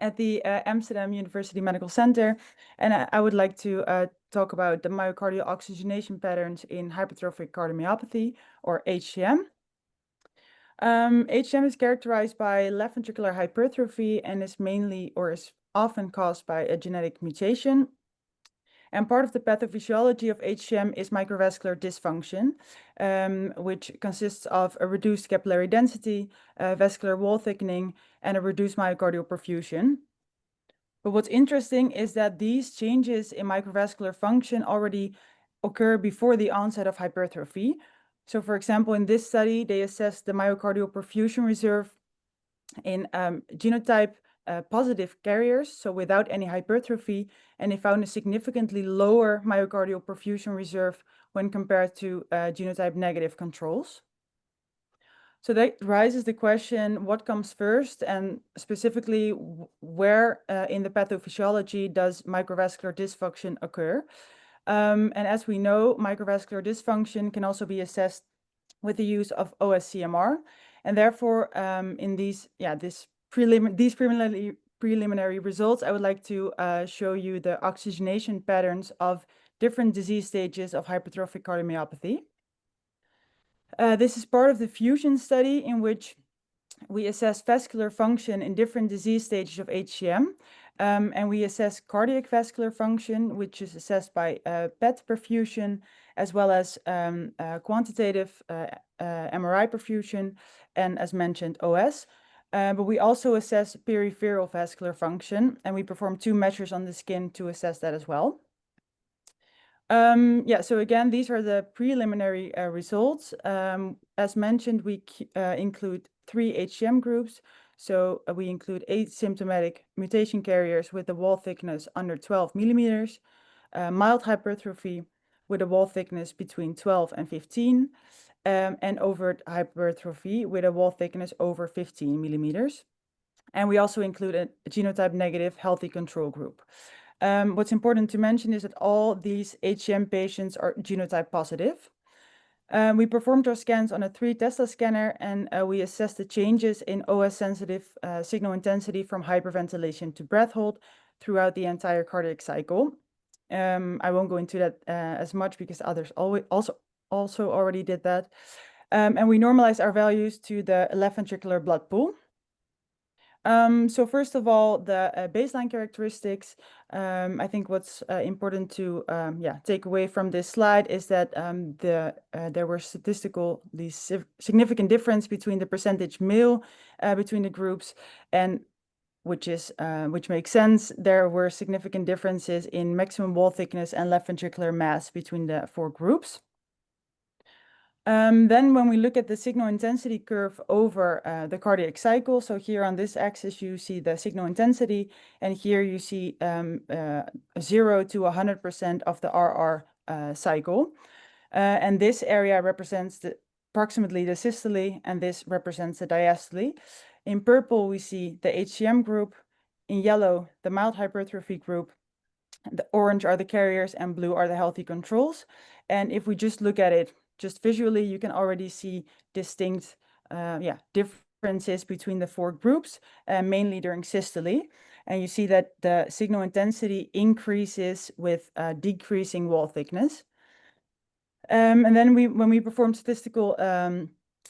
at the Amsterdam University Medical Center, and I would like to talk about the myocardial oxygenation patterns in hypertrophic cardiomyopathy, or HCM. HCM is characterized by left ventricular hypertrophy and is mainly or is often caused by a genetic mutation. And part of the pathophysiology of HCM is microvascular dysfunction, which consists of a reduced capillary density, vascular wall thickening, and a reduced myocardial perfusion. But what's interesting is that these changes in microvascular function already occur before the onset of hypertrophy. So for example, in this study, they assessed the myocardial perfusion reserve in genotype positive carriers, so without any hypertrophy, and they found a significantly lower myocardial perfusion reserve when compared to genotype negative controls. So that raises the question, what comes first, and specifically where in the pathophysiology does microvascular dysfunction occur? And as we know, microvascular dysfunction can also be assessed with the use of OS-CMR, and therefore in these preliminary results, I would like to show you the oxygenation patterns of different disease stages of hypertrophic cardiomyopathy. This is part of the fusion study in which we assess vascular function in different disease stages of HCM, and we assess cardiac vascular function, which is assessed by PET perfusion, as well as quantitative MRI perfusion, and as mentioned, OS. But we also assess peripheral vascular function, and we perform 2 measures on the skin to assess that as well. So again, these are the preliminary results. As mentioned, we include 3 HCM groups. So we include asymptomatic mutation carriers with a wall thickness under 12 millimeters, mild hypertrophy with a wall thickness between 12 and 15, and overt hypertrophy with a wall thickness over 15 millimeters. And we also include a genotype negative healthy control group. What's important to mention is that all these HCM patients are genotype positive. We performed our scans on a 3 Tesla scanner, and we assessed the changes in OS-sensitive signal intensity from hyperventilation to breath hold throughout the entire cardiac cycle. I won't go into that as much because others also already did that. And we normalized our values to the left ventricular blood pool. So first of all, the baseline characteristics. I think what's important to take away from this slide is that there were significant difference between the percentage male between the groups, and which makes sense. There were significant differences in maximum wall thickness and left ventricular mass between the 4 groups. Then when we look at the signal intensity curve over the cardiac cycle, so here on this axis you see the signal intensity, and here you see 0 to 100% of the RR cycle. And this area represents approximately the systole, and this represents the diastole. In purple, we see the HCM group. In yellow, the mild hypertrophy group. The orange are the carriers, and blue are the healthy controls. And if we just look at it just visually, you can already see distinct differences between the 4 groups, mainly during systole. And you see that the signal intensity increases with decreasing wall thickness. And then when we performed statistical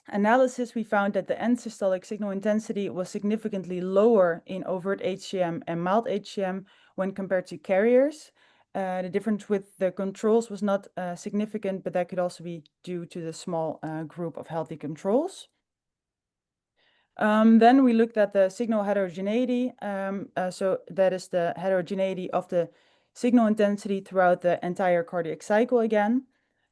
analysis, we found that the end systolic signal intensity was significantly lower in overt HCM and mild HCM when compared to carriers. The difference with the controls was not significant, but that could also be due to the small group of healthy controls. Then we looked at the signal heterogeneity. So that is the heterogeneity of the signal intensity throughout the entire cardiac cycle again.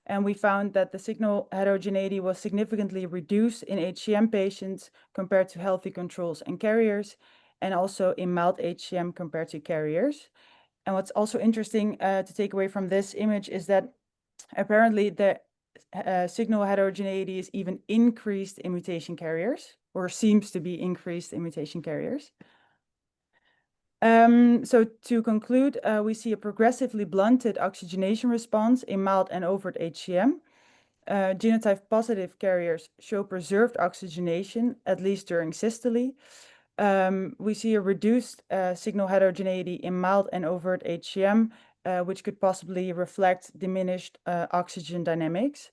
And we found that the signal heterogeneity was significantly reduced in HCM patients compared to healthy controls and carriers, and also in mild HCM compared to carriers. And what's also interesting to take away from this image is that apparently the signal heterogeneity is even increased in mutation carriers, or seems to be increased in mutation carriers. So to conclude, we see a progressively blunted oxygenation response in mild and overt HCM. Genotype positive carriers show preserved oxygenation, at least during systole. We see a reduced signal heterogeneity in mild and overt HCM, which could possibly reflect diminished oxygen dynamics.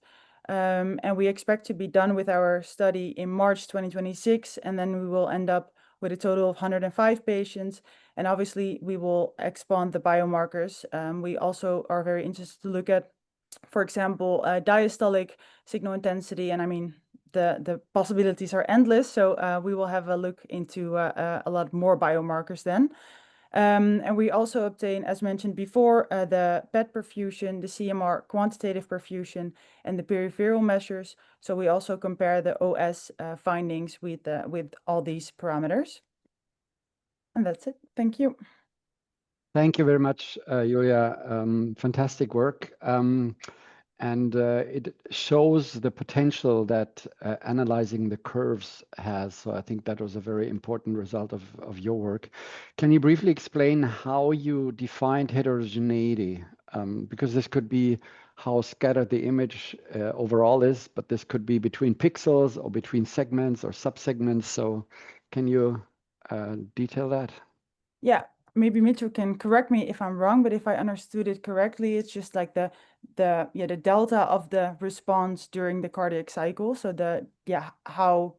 And we expect to be done with our study in March 2026, and then we will end up with a total of 105 patients. And obviously, we will expand the biomarkers. We also are very interested to look at, for example, diastolic signal intensity. And I mean, the possibilities are endless. So we will have a look into a lot more biomarkers then. And we also obtain, as mentioned before, the PET perfusion, the CMR quantitative perfusion, and the peripheral measures. So we also compare the OS findings with all these parameters. And that's it. Thank you. Thank you very much, Julia. Fantastic work. And it shows the potential that analyzing the curves has. So I think that was a very important result of your work. Can you briefly explain how you defined heterogeneity? Because this could be how scattered the image overall is, but this could be between pixels or between segments or subsegments. So can you detail that? Yeah. Maybe Mitchell can correct me if I'm wrong, but if I understood it correctly, it's just like the delta of the response during the cardiac cycle. So how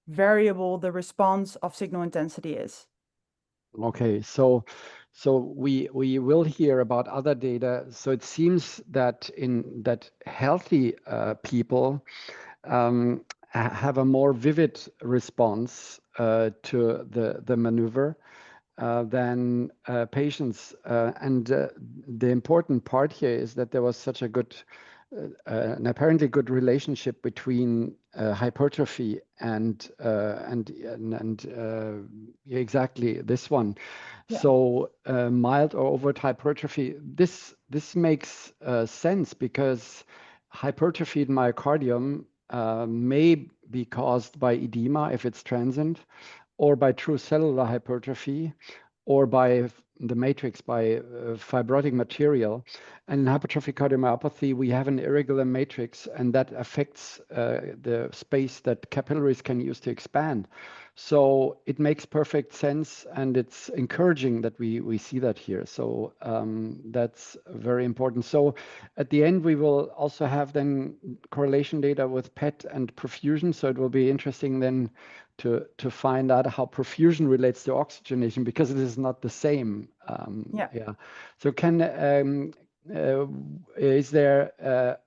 variable the response of signal intensity is. Okay, so we will hear about other data. So it seems that healthy people have a more vivid response to the maneuver than patients. And the important part here is that there was such a good, an apparently good relationship between hypertrophy and exactly this one. Yeah. So mild or overt hypertrophy. This makes sense because hypertrophy in myocardium may be caused by edema if it's transient, or by true cellular hypertrophy, or by the matrix, by fibrotic material. And in hypertrophic cardiomyopathy, we have an irregular matrix, and that affects the space that capillaries can use to expand. So it makes perfect sense, and it's encouraging that we see that here. So that's very important. So at the end, we will also have then correlation data with PET and perfusion. So it will be interesting then to find out how perfusion relates to oxygenation, because it is not the same. Yeah. So is there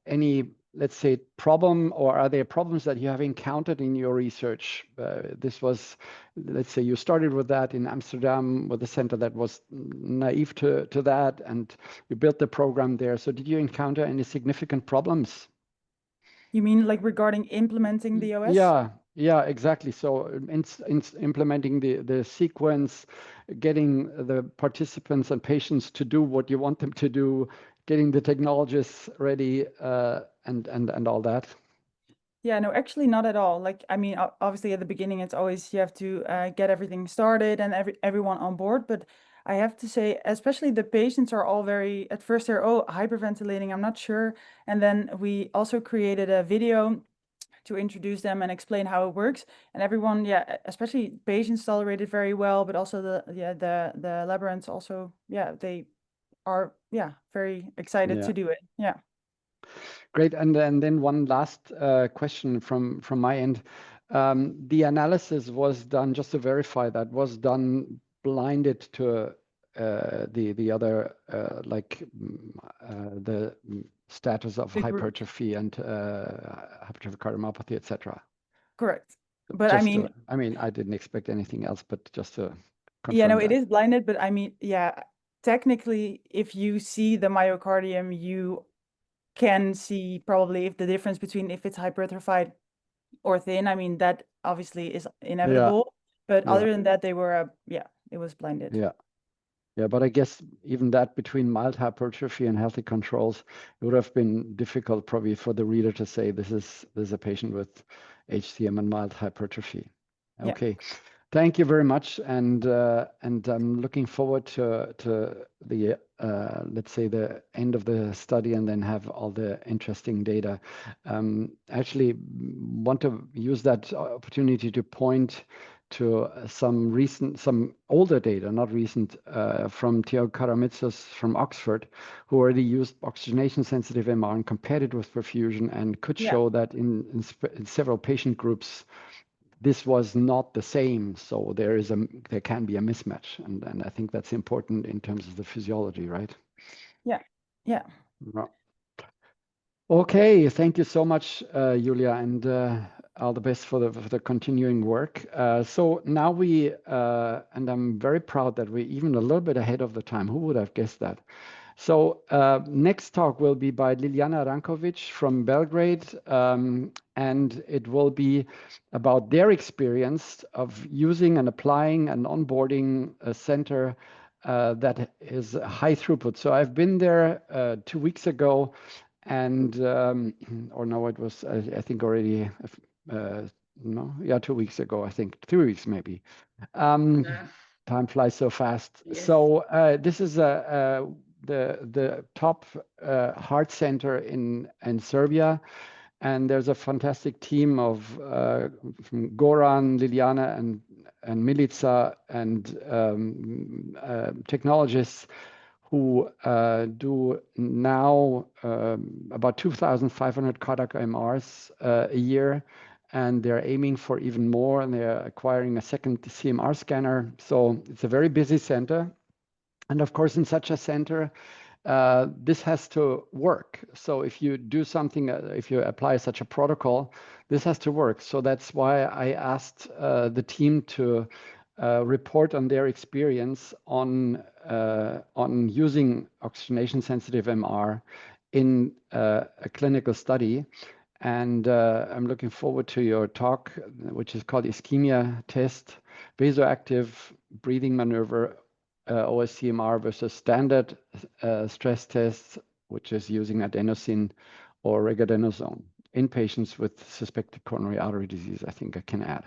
any, let's say, problem, or are there problems that you have encountered in your research? This was, let's say, you started with that in Amsterdam with a center that was naive to that, and you built the program there. So did you encounter any significant problems? You mean like regarding implementing the OS? Yeah, exactly. So implementing the sequence, getting the participants and patients to do what you want them to do, getting the technologists ready, and all that. Yeah, no, actually not at all. Like, I mean, obviously at the beginning, it's always you have to get everything started and everyone on board. But I have to say, especially the patients are all very, at first they're, oh, hyperventilating, I'm not sure. And then we also created a video to introduce them and explain how it works. And everyone, yeah, especially patients tolerate it very well, but also the laborants also, yeah, they are, yeah, very excited to do it. Yeah. Great. And then one last question from my end. The analysis was done, just to verify, that was done blinded to the other, like the status of hypertrophy and hypertrophic cardiomyopathy, etc. Correct. But I mean, I didn't expect anything else, but just to confirm. Yeah, no, it is blinded, but I mean, yeah, technically, if you see the myocardium, you can see probably if the difference between if it's hypertrophied or thin. I mean, that obviously is inevitable. But other than that, they were, it was blinded. Yeah, but I guess even that between mild hypertrophy and healthy controls, it would have been difficult probably for the reader to say this is a patient with HCM and mild hypertrophy. Okay, thank you very much, and I'm looking forward to the let's say the end of the study, and then have all the interesting data. Actually, want to use that opportunity to point to some older data, not recent, from Theo Karamitsos from Oxford, who already used oxygenation-sensitive MR and compared it with perfusion and could show that in several patient groups, this was not the same. So there can be a mismatch, and I think that's important in terms of the physiology, right? Yeah. Okay, thank you so much, Julia, and all the best for the continuing work. So now and I'm very proud that we're even a little bit ahead of the time. Who would have guessed that? So next talk will be by Ljiljana Ranković from Belgrade, and it will be about their experience of using and applying and onboarding a center that is high throughput. So I've been there 2 weeks ago, and or no, it was I think already 2 weeks ago, I think 3 weeks maybe. Time flies so fast. Yes. So this is the top heart center in Serbia, and there's a fantastic team of from Goran, Ljiljana, and Milica, and technologists who do now about 2,500 cardiac MRs a year, and they're aiming for even more, and they're acquiring a second CMR scanner. So it's a very busy center. And of course, in such a center, this has to work. So if you do something, if you apply such a protocol, this has to work. So that's why I asked the team to report on their experience on using oxygenation-sensitive MR in a clinical study. And I'm looking forward to your talk, which is called ischemia test, vasoactive breathing maneuver, OS-CMR versus standard stress tests, which is using adenosine or regadenoson in patients with suspected coronary artery disease, I think I can add.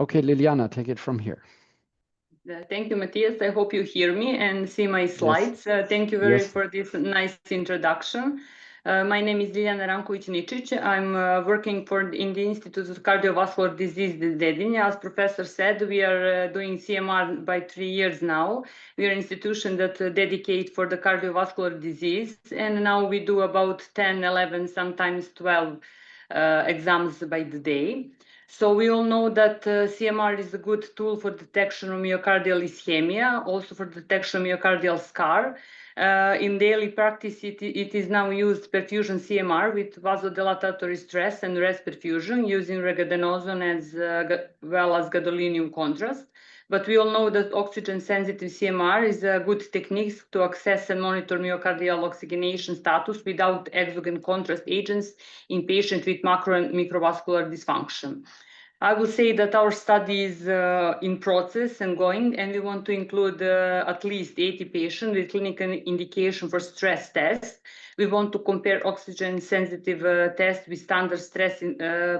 Okay, Ljiljana, take it from here. Thank you, Matthias. I hope you hear me and see my slides. Yes. Thank you very for this nice introduction. My name is Ljiljana Ranković-Ničić. I'm working in the Institute of Cardiovascular Disease in Dedinje. As Professor said, we are doing CMR by 3 years now. We are an institution that dedicate for the cardiovascular disease, and now we do about 10, 11, sometimes 12 exams by the day. So we all know that CMR is a good tool for detection of myocardial ischemia, also for detection of myocardial scar. In daily practice, it is now used perfusion CMR with vasodilatory stress and rest perfusion using regadenoson as well as gadolinium contrast. But we all know that oxygen-sensitive CMR is a good technique to access and monitor myocardial oxygenation status without exogenous contrast agents in patients with macro and microvascular dysfunction. I will say that our study is in process and going, and we want to include at least 80 patients with clinical indication for stress test. We want to compare oxygen-sensitive test with standard stress in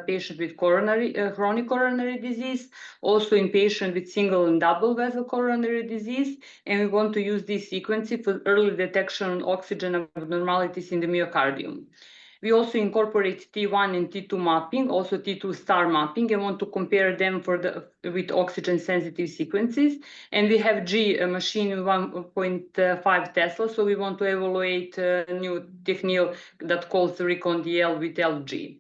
patients with chronic coronary disease, also in patients with single and double vessel coronary disease, and we want to use this sequencing for early detection of oxygen abnormalities in the myocardium. We also incorporate T1 and T2 mapping, also T2 star mapping, and want to compare them with oxygen-sensitive sequences. And we have a machine 1.5 Tesla, so we want to evaluate a new technique that calls ReconDL with LG.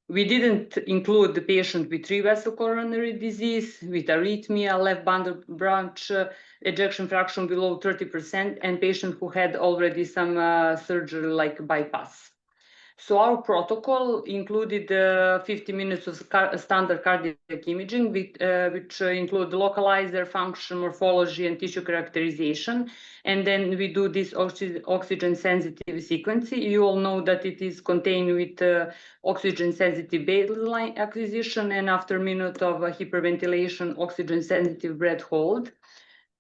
We didn't include the patient with 3-vessel coronary disease, with arrhythmia, left bundle branch ejection fraction below 30%, and patient who had already some surgery like bypass. So our protocol included 50 minutes of standard cardiac imaging, which include localizer, function, morphology, and tissue characterization. And then we do this oxygen-sensitive sequencing. You all know that it is contained with oxygen-sensitive baseline acquisition, and after a minute of hyperventilation, oxygen-sensitive breath hold.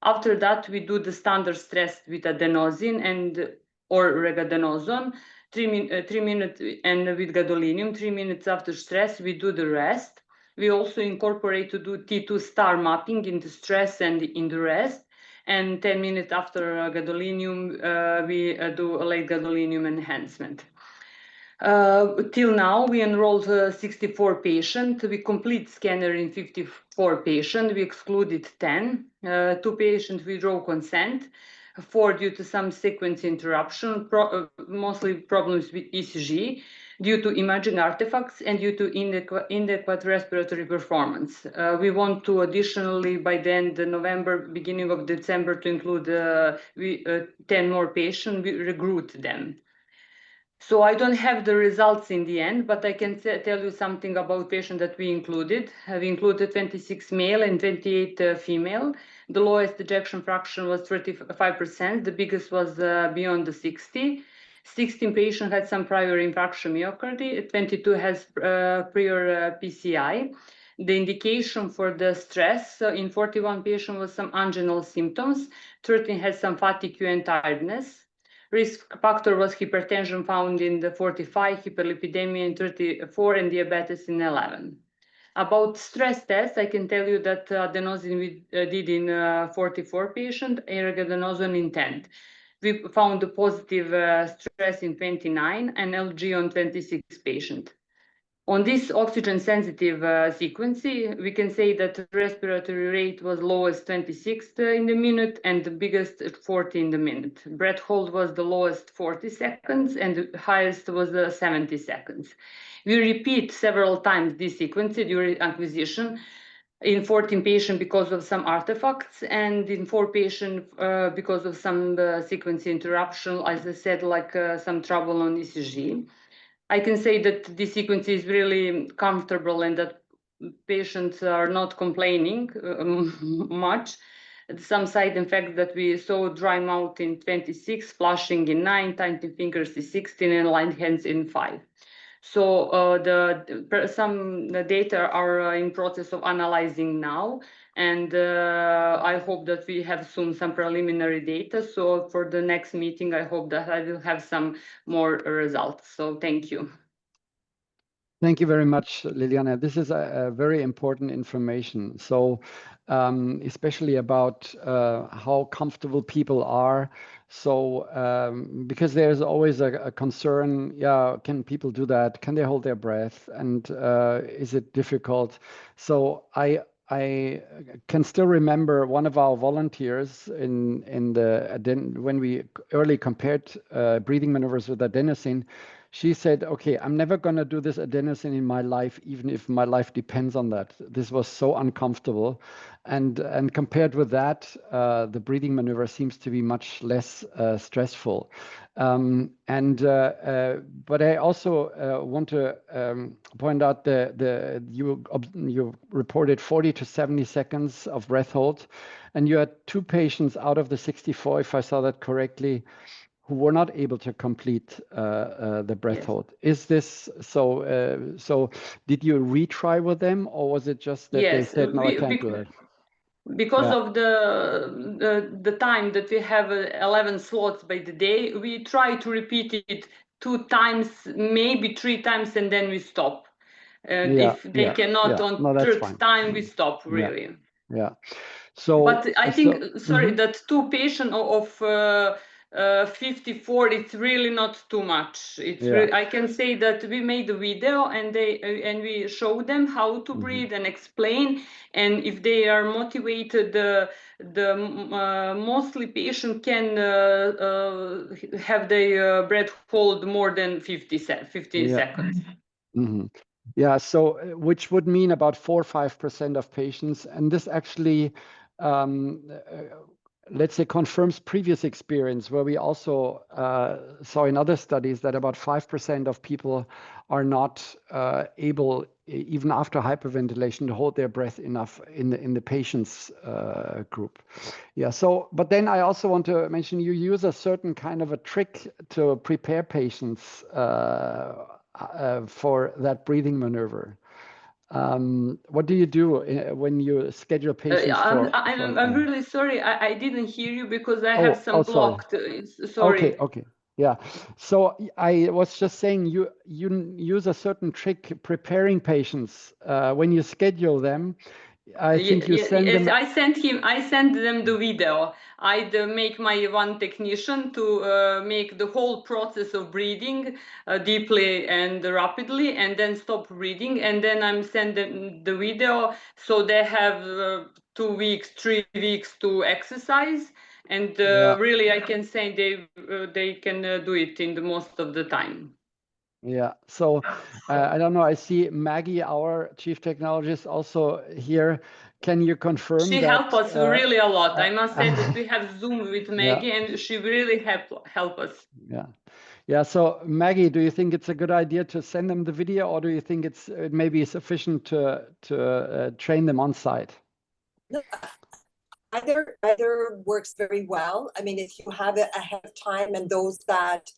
After that, we do the standard stress with adenosine or regadenoson. 3 minutes, and with gadolinium, 3 minutes after stress, we do the rest. We also incorporate to do T2 star mapping in the stress and in the rest. And 10 minutes after gadolinium, we do a late gadolinium enhancement. Till now, we enrolled 64 patients. We complete scanner in 54 patients. We excluded 10. 2 patients withdraw consent, 4 due to some sequence interruption, mostly problems with ECG, due to imaging artifacts, and due to inadequate respiratory performance. We want to additionally, by the end of November, beginning of December, to include 10 more patients. We recruit them. So I don't have the results in the end, but I can tell you something about patients that we included. We included 26 male and 28 female. The lowest ejection fraction was 35%. The biggest was beyond the 60. 16 patients had some prior infarction myocarditis. 22 has prior PCI. The indication for the stress in 41 patients was some anginal symptoms. 13 had some fatigue and tiredness. Risk factor was hypertension found in the 45, hyperlipidemia in 34, and diabetes in 11. About stress tests, I can tell you that adenosine we did in 44 patients, adenosine in 10. We found a positive stress in 29 and LG on 26 patients. On this oxygen-sensitive sequencing, we can say that the respiratory rate was lowest 26 in the minute and the biggest 40 in the minute. Breath hold was the lowest 40 seconds and the highest was 70 seconds. We repeat several times this sequence during acquisition in 14 patients because of some artifacts and in 4 patients because of some sequence interruption, as I said, like some trouble on ECG. I can say that this sequence is really comfortable and that patients are not complaining much. Some side effects that we saw: dry mouth in 26, flushing in 9, tiny fingers in 16, and light hands in 5. So some data are in process of analyzing now, and I hope that we have soon some preliminary data. So for the next meeting, I hope that I will have some more results. So thank you. Thank you very much, Liliana. This is a very important information. So especially about how comfortable people are. So because there's always a concern, yeah, can people do that? Can they hold their breath? And is it difficult? So I can still remember one of our volunteers when we early compared breathing maneuvers with adenosine. She said, okay, I'm never going to do this adenosine in my life, even if my life depends on that. This was so uncomfortable. And compared with that, the breathing maneuver seems to be much less stressful. But I also want to point out you reported 40 to 70 seconds of breath hold, and you had 2 patients out of the 64, if I saw that correctly, who were not able to complete the breath hold. Is this so? So did you retry with them, or was it just that they said, no, I can't do that? Because of the time that we have 11 slots by the day, we try to repeat it 2 times, maybe 3 times, and then we stop. If they cannot on 3rd time, we stop, really. Yeah. So, but I think, sorry, that 2 patients of 54, it's really not too much. It's really, I can say that we made a video and we show them how to breathe and explain, and if they are motivated, the mostly patient can have their breath hold more than 50 seconds. Yeah, so which would mean about 4 or 5% of patients, and this actually let's say confirms previous experience where we also saw in other studies that about 5% of people are not able, even after hyperventilation, to hold their breath enough in the patient's group. Yeah, so, but then I also want to mention you use a certain kind of a trick to prepare patients for that breathing maneuver. What do you do when you schedule patients I'm really sorry, I didn't hear you because I have some blocked. Sorry. Okay. Yeah. So I was just saying you use a certain trick preparing patients when you schedule them. I think you send them. I sent them the video. I'd make my one technician to make the whole process of breathing deeply and rapidly, and then stop breathing, and then I'm sending the video, so they have 2 weeks, 3 weeks to exercise, and really I can say they can do it in the most of the time. Yeah, so I don't know. I see Maggie, our chief technologist, also here. Can you confirm she that? helped us really a lot. I must say that we have Zoom with Maggie, and she really help us. Yeah. So Maggie, do you think it's a good idea to send them the video, or do you think it may be sufficient to train them on site? No, either works very well. I mean, if you have it ahead of time and those that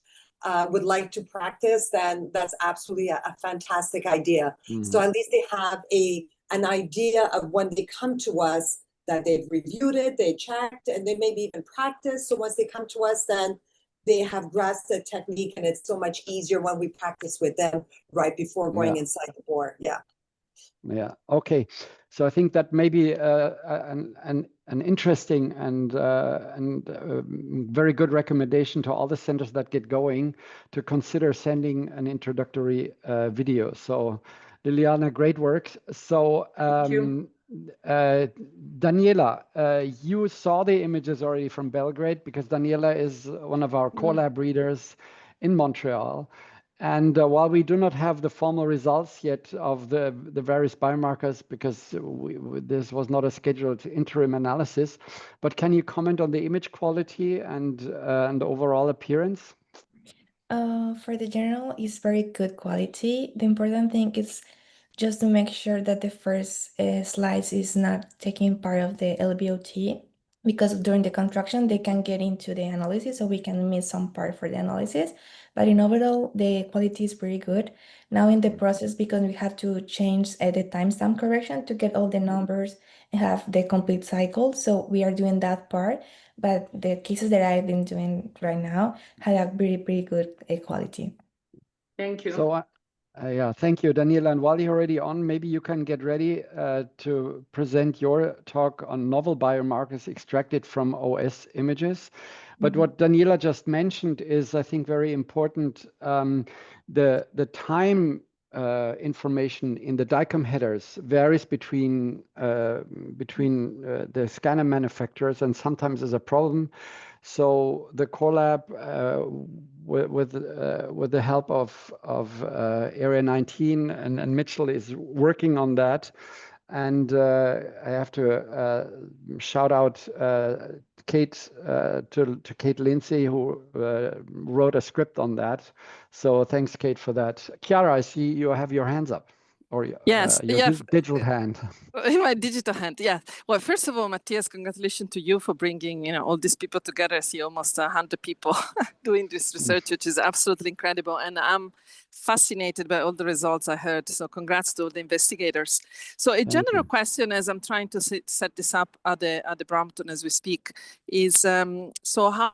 would like to practice, then that's absolutely a fantastic idea. So at least they have an idea of when they come to us that they've reviewed it, they checked, and they maybe even practice. So once they come to us, then they have grasped the technique, and it's so much easier when we practice with them right before going inside the board. Yeah. Okay. So I think that may be an interesting and very good recommendation to all the centers that get going to consider sending an introductory video. So Liliana, great work. So Daniela, you saw the images already from Belgrade, because Daniela is one of our collab readers in Montreal. And while we do not have the formal results yet of the various biomarkers, because this was not a scheduled interim analysis, but can you comment on the image quality and overall appearance? For the general, it's very good quality. The important thing is just to make sure that the first slides is not taking part of the LBOT, because during the construction they can get into the analysis, so we can miss some part for the analysis. But in overall, the quality is pretty good. Now in the process, because we have to change the timestamp correction to get all the numbers and have the complete cycle, so we are doing that part. But the cases that I've been doing right now had a pretty good quality. Thank you. So yeah, thank you, Daniela. And while you're already on, maybe you can get ready to present your talk on novel biomarkers extracted from OS images. But what Daniela just mentioned is, I think, very important. The time information in the DICOM headers varies between the scanner manufacturers, and sometimes is a problem. So the collab with the help of Area 19 and McGill is working on that. And I have to shout out Kate to Kate Lindsay, who wrote a script on that. So thanks, Kate, for that. Chiara, I see you have your hands up, or yes, your digital hand. In my digital hand, yeah. Well, first of all, Matthias, congratulations to you for bringing all these people together. I see almost 100 people doing this research, which is absolutely incredible. And I'm fascinated by all the results I heard. So congrats to all the investigators. So a general question, as I'm trying to set this up at the Brampton as we speak, is so how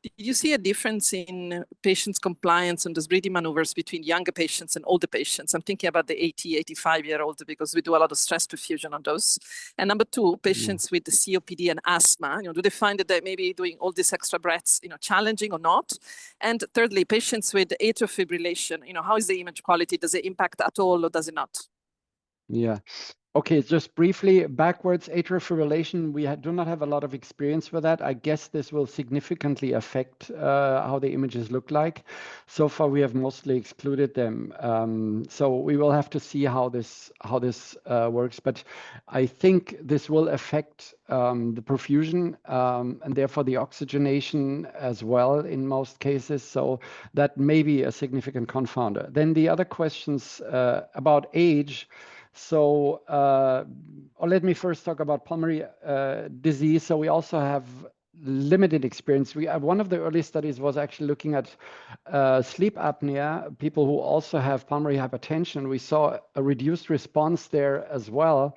did you see a difference in patients' compliance on those breathing maneuvers between younger patients and older patients? I'm thinking about the 80, 85-year-old, because we do a lot of stress perfusion on those. And number two, patients with the COPD and asthma, do they find that they may be doing all these extra breaths, challenging or not? And thirdly, patients with atrial fibrillation, how is the image quality? Does it impact at all, or does it not? Yeah. Okay, just briefly, backwards atrial fibrillation, we do not have a lot of experience with that. I guess this will significantly affect how the images look like. So far, we have mostly excluded them. So we will have to see how this works. But I think this will affect the perfusion and therefore the oxygenation as well in most cases. So that may be a significant confounder. Then the other questions about age. So let me first talk about pulmonary disease. So we also have limited experience. One of the early studies was actually looking at sleep apnea, people who also have pulmonary hypertension. We saw a reduced response there as well.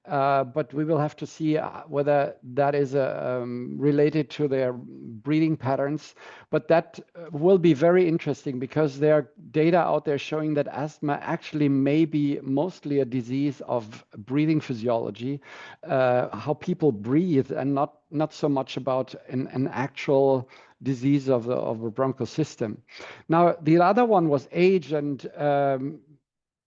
but we will have to see whether that is related to their breathing patterns. But that will be very interesting because there are data out there showing that asthma actually may be mostly a disease of breathing physiology, how people breathe, and not so much about an actual disease of the bronchial system. Now, the other one was age, and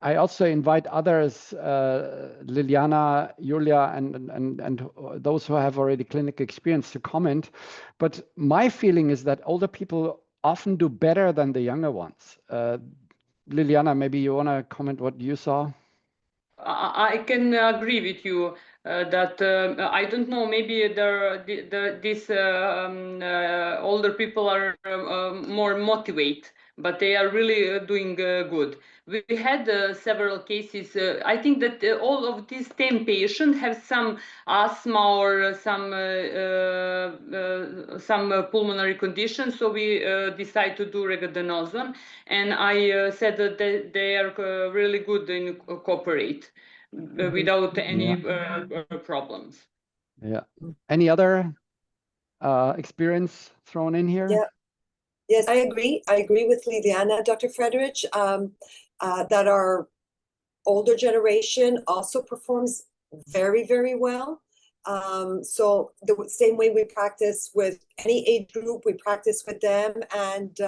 I also invite others, Liliana, Julia, and those who have already clinical experience to comment. But my feeling is that older people often do better than the younger ones. Liliana, maybe you want to comment what you saw? I can agree with you that I don't know, maybe these older people are more motivated, but they are really doing good. We had several cases. I think that all of these 10 patients have some asthma or some pulmonary conditions, so we decide to do regadenoson, and I said that they are really good in cooperate without any problems. Yeah. Any other experience thrown in here? Yeah. Yes, I agree. I agree with Liliana, Dr. Frederich, that our older generation also performs very, very well. So the same way we practice with any age group, we practice with them, and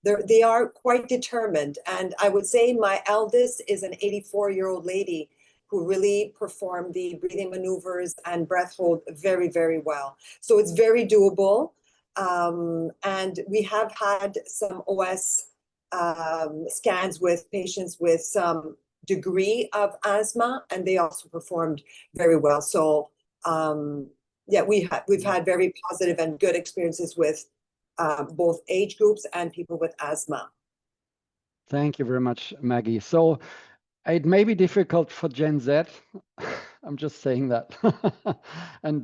they are quite determined. And I would say my eldest is an 84-year-old lady who really performed the breathing maneuvers and breath hold very, very well. So it's very doable. And we have had some OS scans with patients with some degree of asthma, and they also performed very well. So yeah, we've had very positive and good experiences with both age groups and people with asthma. Thank you very much, Maggie. So it may be difficult for Gen Z. I'm just saying that. And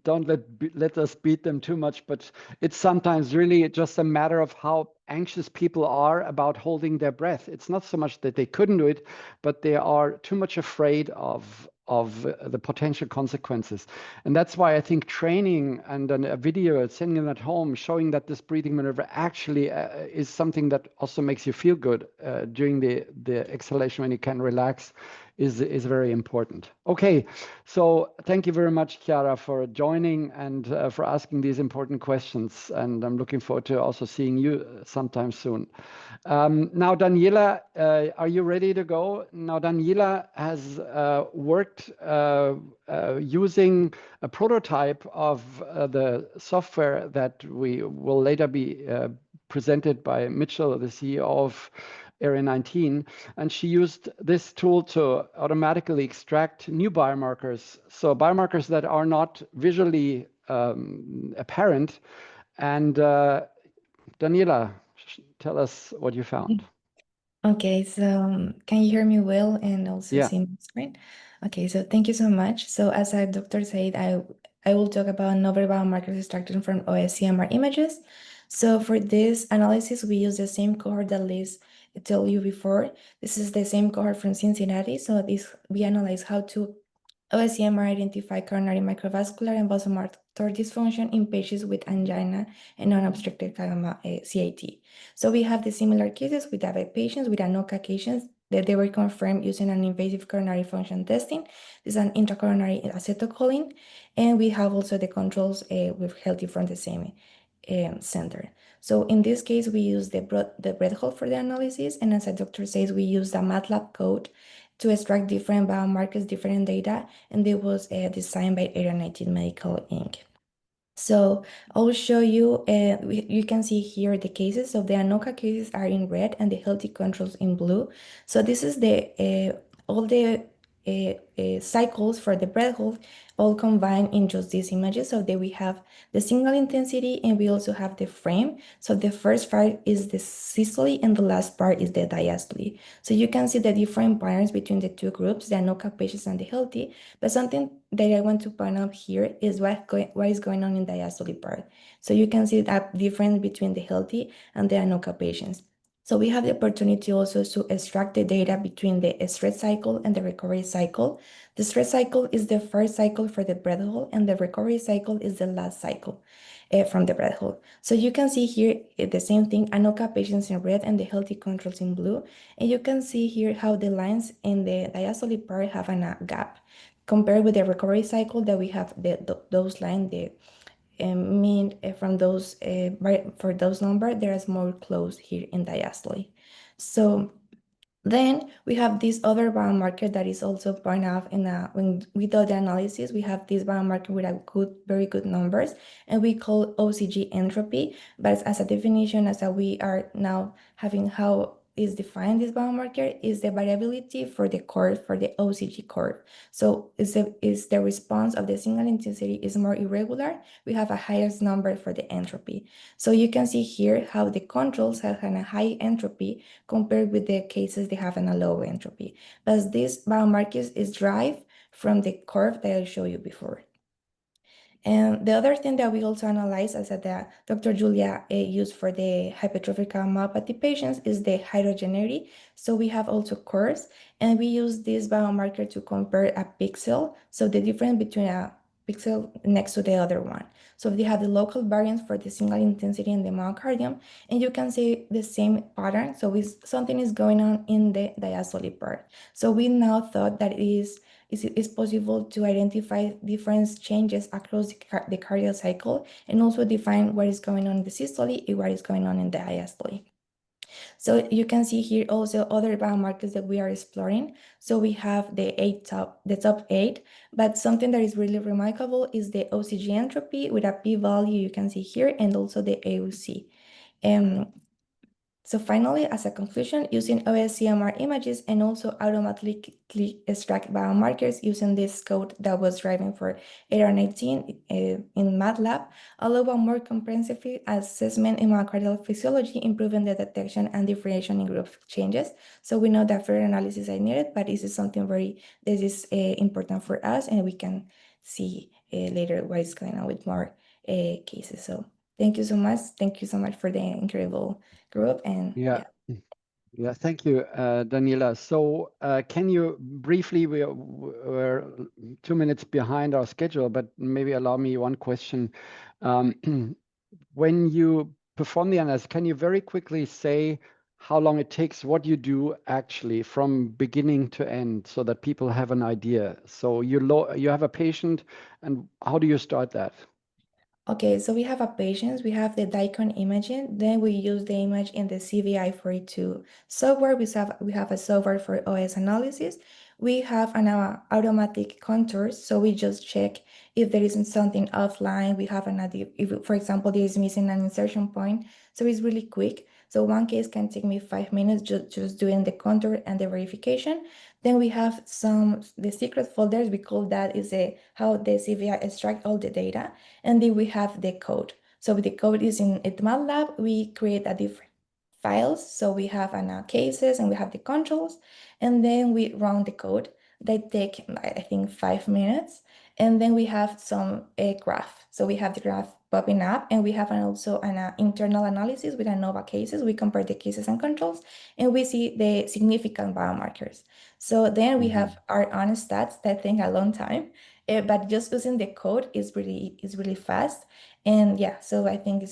don't let us beat them too much, but it's sometimes really just a matter of how anxious people are about holding their breath. It's not so much that they couldn't do it, but they are too much afraid of the potential consequences. And that's why I think training and a video, sending them at home, showing that this breathing maneuver actually is something that also makes you feel good during the exhalation when you can relax is very important. Okay, so thank you very much, Chiara, for joining and for asking these important questions. And I'm looking forward to also seeing you sometime soon. Now, Daniela, are you ready to go? Now, Daniela has worked using a prototype of the software that we will later be presented by Mitchell, the CEO of Area 19, and she used this tool to automatically extract new biomarkers. So biomarkers that are not visually apparent. And Daniela, tell us what you found. Okay, so can you hear me well and also see my screen? Okay, so thank you so much. So as our doctor said, I will talk about novel biomarkers extracted from OS-CMR images. So for this analysis, we use the same cohort that Liz told you before. This is the same cohort from Cincinnati. So we analyze how to OS-CMR identify coronary microvascular and vasomotor dysfunction in patients with angina and non-obstructive CAT. So we have the similar cases with diabetic patients with ANOCA cases that they were confirmed using an invasive coronary function testing. This is an intracoronary acetylcholine, and we have also the controls with healthy from the same center. So in this case, we use the breath hold for the analysis, and as the doctor says, we use the MATLAB code to extract different biomarkers, different data, and it was designed by Area 19 Medical Inc. So I'll show you, you can see here the cases. So the ANOCA cases are in red and the healthy controls in blue. So this is all the cycles for the breath hold all combined in just these images. So that we have the single intensity and we also have the frame. So the first part is the systole and the last part is the diastole. So you can see the different patterns between the two groups, the ANOCA patients and the healthy. But something that I want to point out here is what is going on in the diastole part. So you can see that difference between the healthy and the ANOCA patients. So we have the opportunity also to extract the data between the stress cycle and the recovery cycle. The stress cycle is the first cycle for the breath hold, and the recovery cycle is the last cycle from the breath hold. So you can see here the same thing, ANOCA patients in red and the healthy controls in blue. And you can see here how the lines in the diastolic part have a gap. Compared with the recovery cycle that we have those lines, the mean from those for those numbers, there is more close here in diastole. So then we have this other biomarker that is also point out in when we do the analysis, we have this biomarker with a very good numbers, and we call OCG entropy. But as a definition, as we are now having how is defined this biomarker is the variability for the curve, for the OCG curve. So is the response of the single intensity is more irregular, we have a highest number for the entropy. So you can see here how the controls have a high entropy compared with the cases they have a low entropy. But this biomarker is derived from the curve that I showed you before. And the other thing that we also analyze, as that Dr. Julia used for the hypertrophic cardiomyopathy patients, is the heterogeneity. So we have also curves, and we use this biomarker to compare a pixel. So the difference between a pixel next to the other one. So they have the local variance for the single intensity in the myocardium, and you can see the same pattern. So something is going on in the diastolic part. So we now thought that it's possible to identify different changes across the cardiac cycle and also define what is going on in the systole and what is going on in the diastole. So you can see here also other biomarkers that we are exploring. So we have the top 8, but something that is really remarkable is the OCG entropy with a p-value you can see here, and also the AUC. So finally, as a conclusion, using OS-CMR images and also automatically extract biomarkers using this code that was driving for AR19 in MATLAB allow a more comprehensive assessment in myocardial physiology, improving the detection and differentiation in group changes. So we know that further analysis is needed, but this is something this is important for us, and we can see later what is going on with more cases. So thank you so much. Thank you so much for the incredible group. And yeah, thank you, Daniela. So can you briefly, we're 2 minutes behind our schedule, but maybe allow me one question. When you perform the analysis, can you very quickly say how long it takes, what you do actually from beginning to end, so that people have an idea? So you have a patient, and how do you start that? Okay, so we have a patient, we have the DICON imaging, then we use the image in the CVI42 software. We have a software for OS analysis. We have an automatic contours, so we just check if there isn't something offline. We have if, for example, there is missing an insertion point, so it's really quick. So one case can take me 5 minutes just doing the contour and the verification. Then we have the secret folders, we call that is how the CVI extract all the data. And then we have the code. So the code is in MATLAB, we create a different files. So we have cases and we have the controls, and then we run the code. They take, I think, 5 minutes. And then we have some graph. So we have the graph popping up, and we have also an internal analysis with ANOVA cases. We compare the cases and controls, and we see the significant biomarkers. So then we have our own stats that take a long time, but just using the code is really fast. And yeah, so I think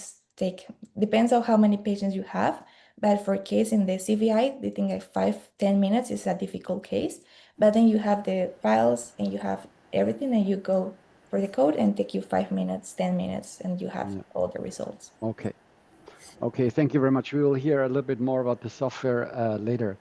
depends on how many patients you have. But for case in the CVI, they think like 5-10 minutes is a difficult case. But then you have the files and you have everything, and you go for the code and take you 5 minutes, 10 minutes, and you have all the results. Okay, thank you very much. We will hear a little bit more about the software later.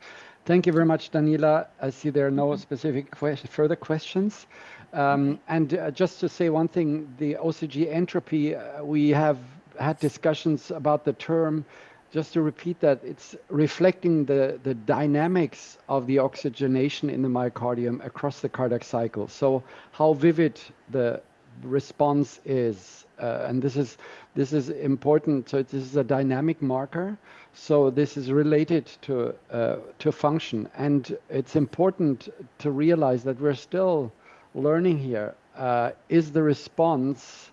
Thank you very much, Daniela. I see there are no specific further questions. And just to say one thing, the OCG entropy, we have had discussions about the term. Just to repeat that, it's reflecting the dynamics of the oxygenation in the myocardium across the cardiac cycle. So how vivid the response is, and this is important. So this is a dynamic marker. So this is related to function, and it's important to realize that we're still learning here. Is the response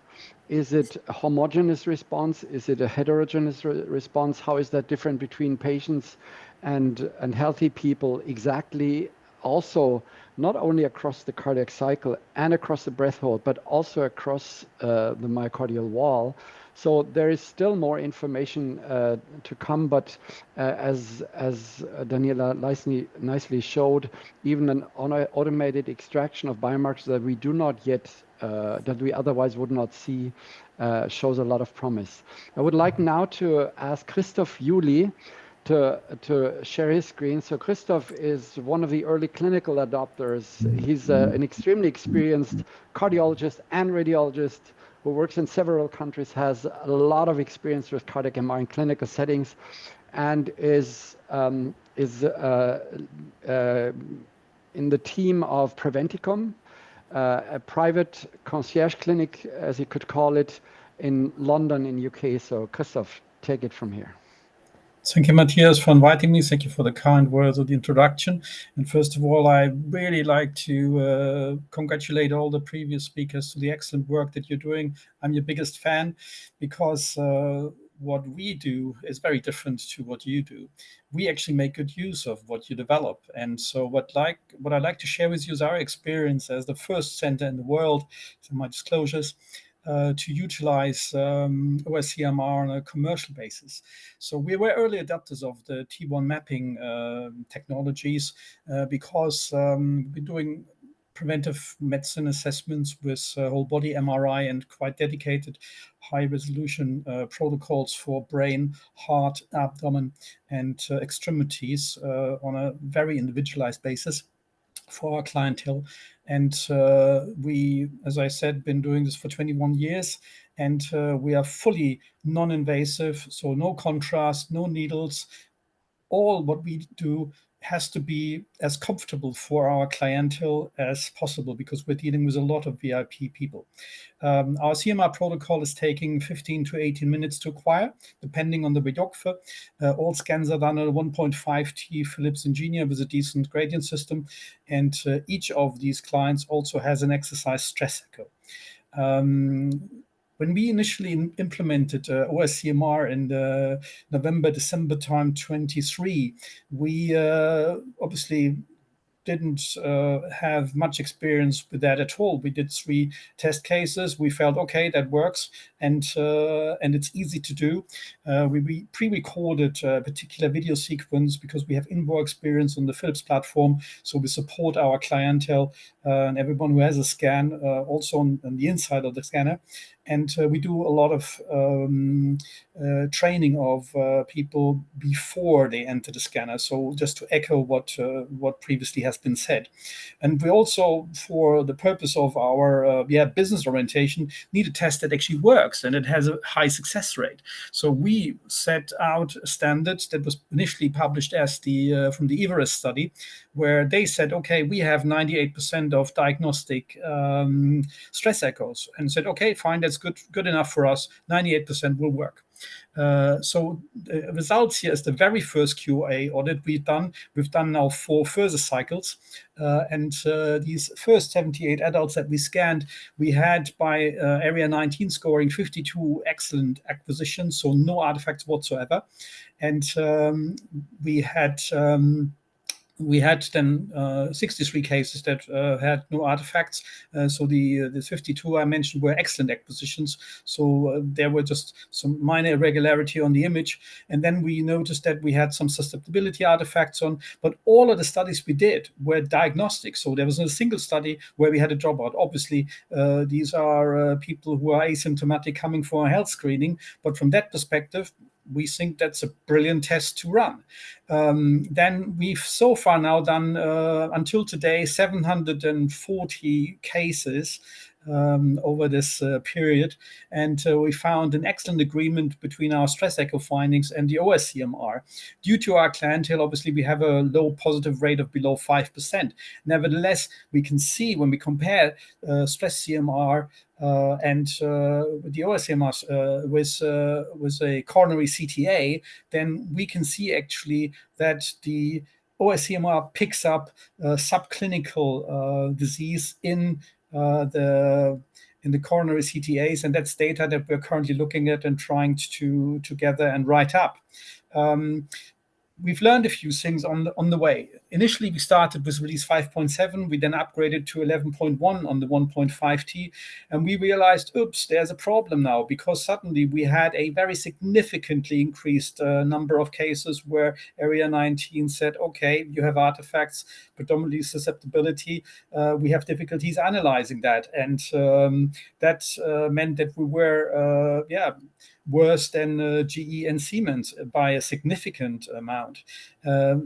Is it a homogeneous response? Is it a heterogeneous response? How is that different between patients and healthy people exactly? Also, not only across the cardiac cycle and across the breath hold, but also across the myocardial wall. So there is still more information to come, but as Daniela nicely showed, even an automated extraction of biomarkers that we do not yet, that we otherwise would not see, shows a lot of promise. I would like now to ask Christoph Juli to share his screen. So Christoph is one of the early clinical adopters. He's an extremely experienced cardiologist and radiologist who works in several countries, has a lot of experience with cardiac MR in clinical settings, and is in the team of Preventicum, a private concierge clinic, as you could call it, in London in UK. So Christoph, take it from here. Thank you, Matthias, for inviting me. Thank you for the kind words of the introduction. And first of all, I really like to congratulate all the previous speakers to the excellent work that you're doing. I'm your biggest fan because what we do is very different to what you do. We actually make good use of what you develop. And so what I'd like to share with you is our experience as the first center in the world, to my disclosures, to utilize OS-CMR on a commercial basis. So we were early adopters of the T1 mapping technologies because we're doing preventive medicine assessments with whole body MRI and quite dedicated high resolution protocols for brain, heart, abdomen, and extremities on a very individualized basis for our clientele. And we, as I said, been doing this for 21 years, and we are fully non-invasive, so no contrast, no needles. All what we do has to be as comfortable for our clientele as possible because we're dealing with a lot of VIP people. Our CMR protocol is taking 15 to 18 minutes to acquire, depending on the radiographer. All scans are done on a 1.5T Philips Ingenia with a decent gradient system. And each of these clients also has an exercise stress echo. When we initially implemented OS-CMR in the November-December time 23, we obviously didn't have much experience with that at all. We did 3 test cases. We felt, okay, that works, and it's easy to do. We pre-recorded a particular video sequence because we have in-bore experience on the Philips platform, so we support our clientele and everyone who has a scan, also on the inside of the scanner. And we do a lot of training of people before they enter the scanner. So just to echo what previously has been said. And we also, for the purpose of our business orientation, need a test that actually works and it has a high success rate. So we set out standards that was initially published as from the Everest study, where they said, okay, we have 98% of diagnostic stress echoes, and said, okay, fine, that's good enough for us. 98% will work. So the results here is the very first QA audit we've done. We've done now 4 further cycles. And these first 78 adults that we scanned, we had by area 19 scoring 52 excellent acquisitions, so no artifacts whatsoever. And we had then 63 cases that had no artifacts. So the 52 I mentioned were excellent acquisitions. So there were just some minor irregularity on the image. And then we noticed that we had some susceptibility artifacts on, but all of the studies we did were diagnostic. So there was a single study where we had a dropout. Obviously, these are people who are asymptomatic coming for a health screening. But from that perspective, we think that's a brilliant test to run. Then we've so far now done, until today, 740 cases over this period. And we found an excellent agreement between our stress echo findings and the OS-CMR. Due to our clientele, obviously, we have a low positive rate of below 5%. Nevertheless, we can see when we compare stress CMR and the OS-CMR with a coronary CTA, then we can see actually that the OS-CMR picks up subclinical disease in the in the coronary CTAs, and that's data that we're currently looking at and trying to gather and write up. We've learned a few things on the way. Initially, we started with release 5.7. We then upgraded to 11.1 on the 1.5T. And we realized, oops, there's a problem now, because suddenly we had a very significantly increased number of cases where Area 19 said, okay, you have artifacts, predominantly susceptibility. We have difficulties analyzing that. And that meant that we were, worse than GE and Siemens by a significant amount.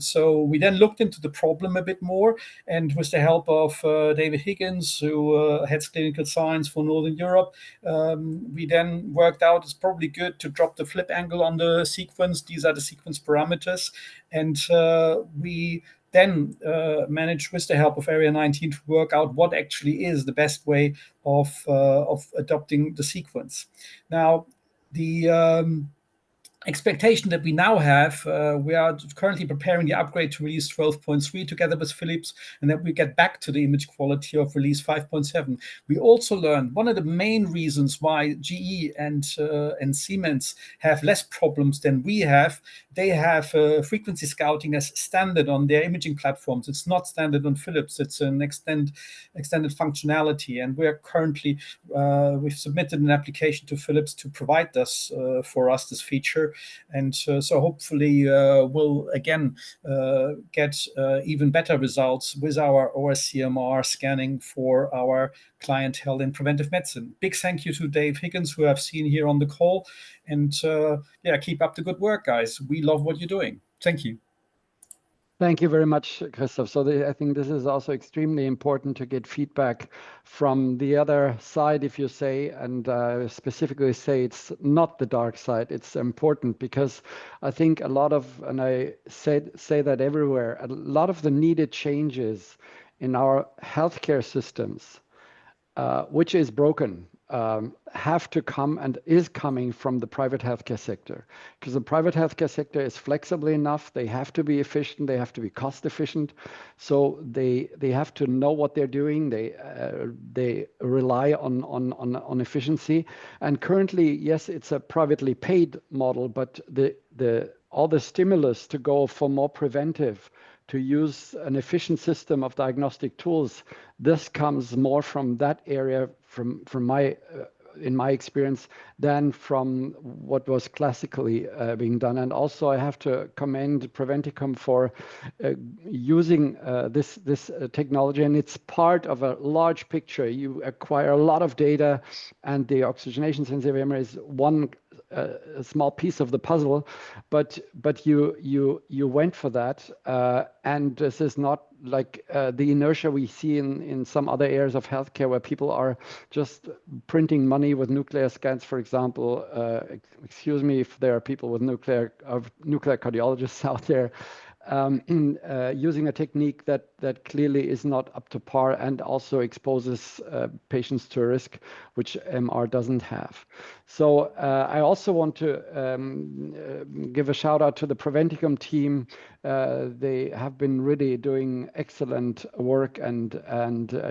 So we then looked into the problem a bit more, and with the help of David Higgins, who heads clinical science for Northern Europe, we then worked out it's probably good to drop the flip angle on the sequence. These are the sequence parameters. And we then managed, with the help of Area 19, to work out what actually is the best way of adopting the sequence. Now, the expectation that we now have, we are currently preparing the upgrade to release 12.3 together with Philips, and then we get back to the image quality of release 5.7. We also learned one of the main reasons why GE and Siemens have less problems than we have. They have frequency scouting as standard on their imaging platforms. It's not standard on Philips. It's an extended functionality, and we're currently we've submitted an application to Philips to provide this for us, this feature. And so hopefully we'll again get even better results with our OS-CMR scanning for our clientele in preventive medicine. Big thank you to Dave Higgins, who I've seen here on the call. And keep up the good work, guys. We love what you're doing. Thank you. Thank you very much, Christoph. So I think this is also extremely important to get feedback from the other side, if you say, and specifically say it's not the dark side. It's important because I think a lot of, and I say that everywhere, a lot of the needed changes in our healthcare systems, which is broken, have to come and is coming from the private healthcare sector, because the private healthcare sector is flexible enough. They have to be efficient. They have to be cost efficient. So they have to know what they're doing. They rely on efficiency. And currently, yes, it's a privately paid model, but all the stimulus to go for more preventive, to use an efficient system of diagnostic tools, this comes more from that area, from my in my experience, than from what was classically being done. And also I have to commend Preventicum for using this technology, and it's part of a large picture. You acquire a lot of data, and the oxygenation-sensitive CMR is one a small piece of the puzzle, but you went for that, and this is not like the inertia we see in some other areas of healthcare where people are just printing money with nuclear scans, for example. Excuse me if there are people with nuclear cardiologists out there. Using a technique that clearly is not up to par and also exposes patients to a risk which MR doesn't have. So I also want to give a shout out to the Preventicum team. They have been really doing excellent work, and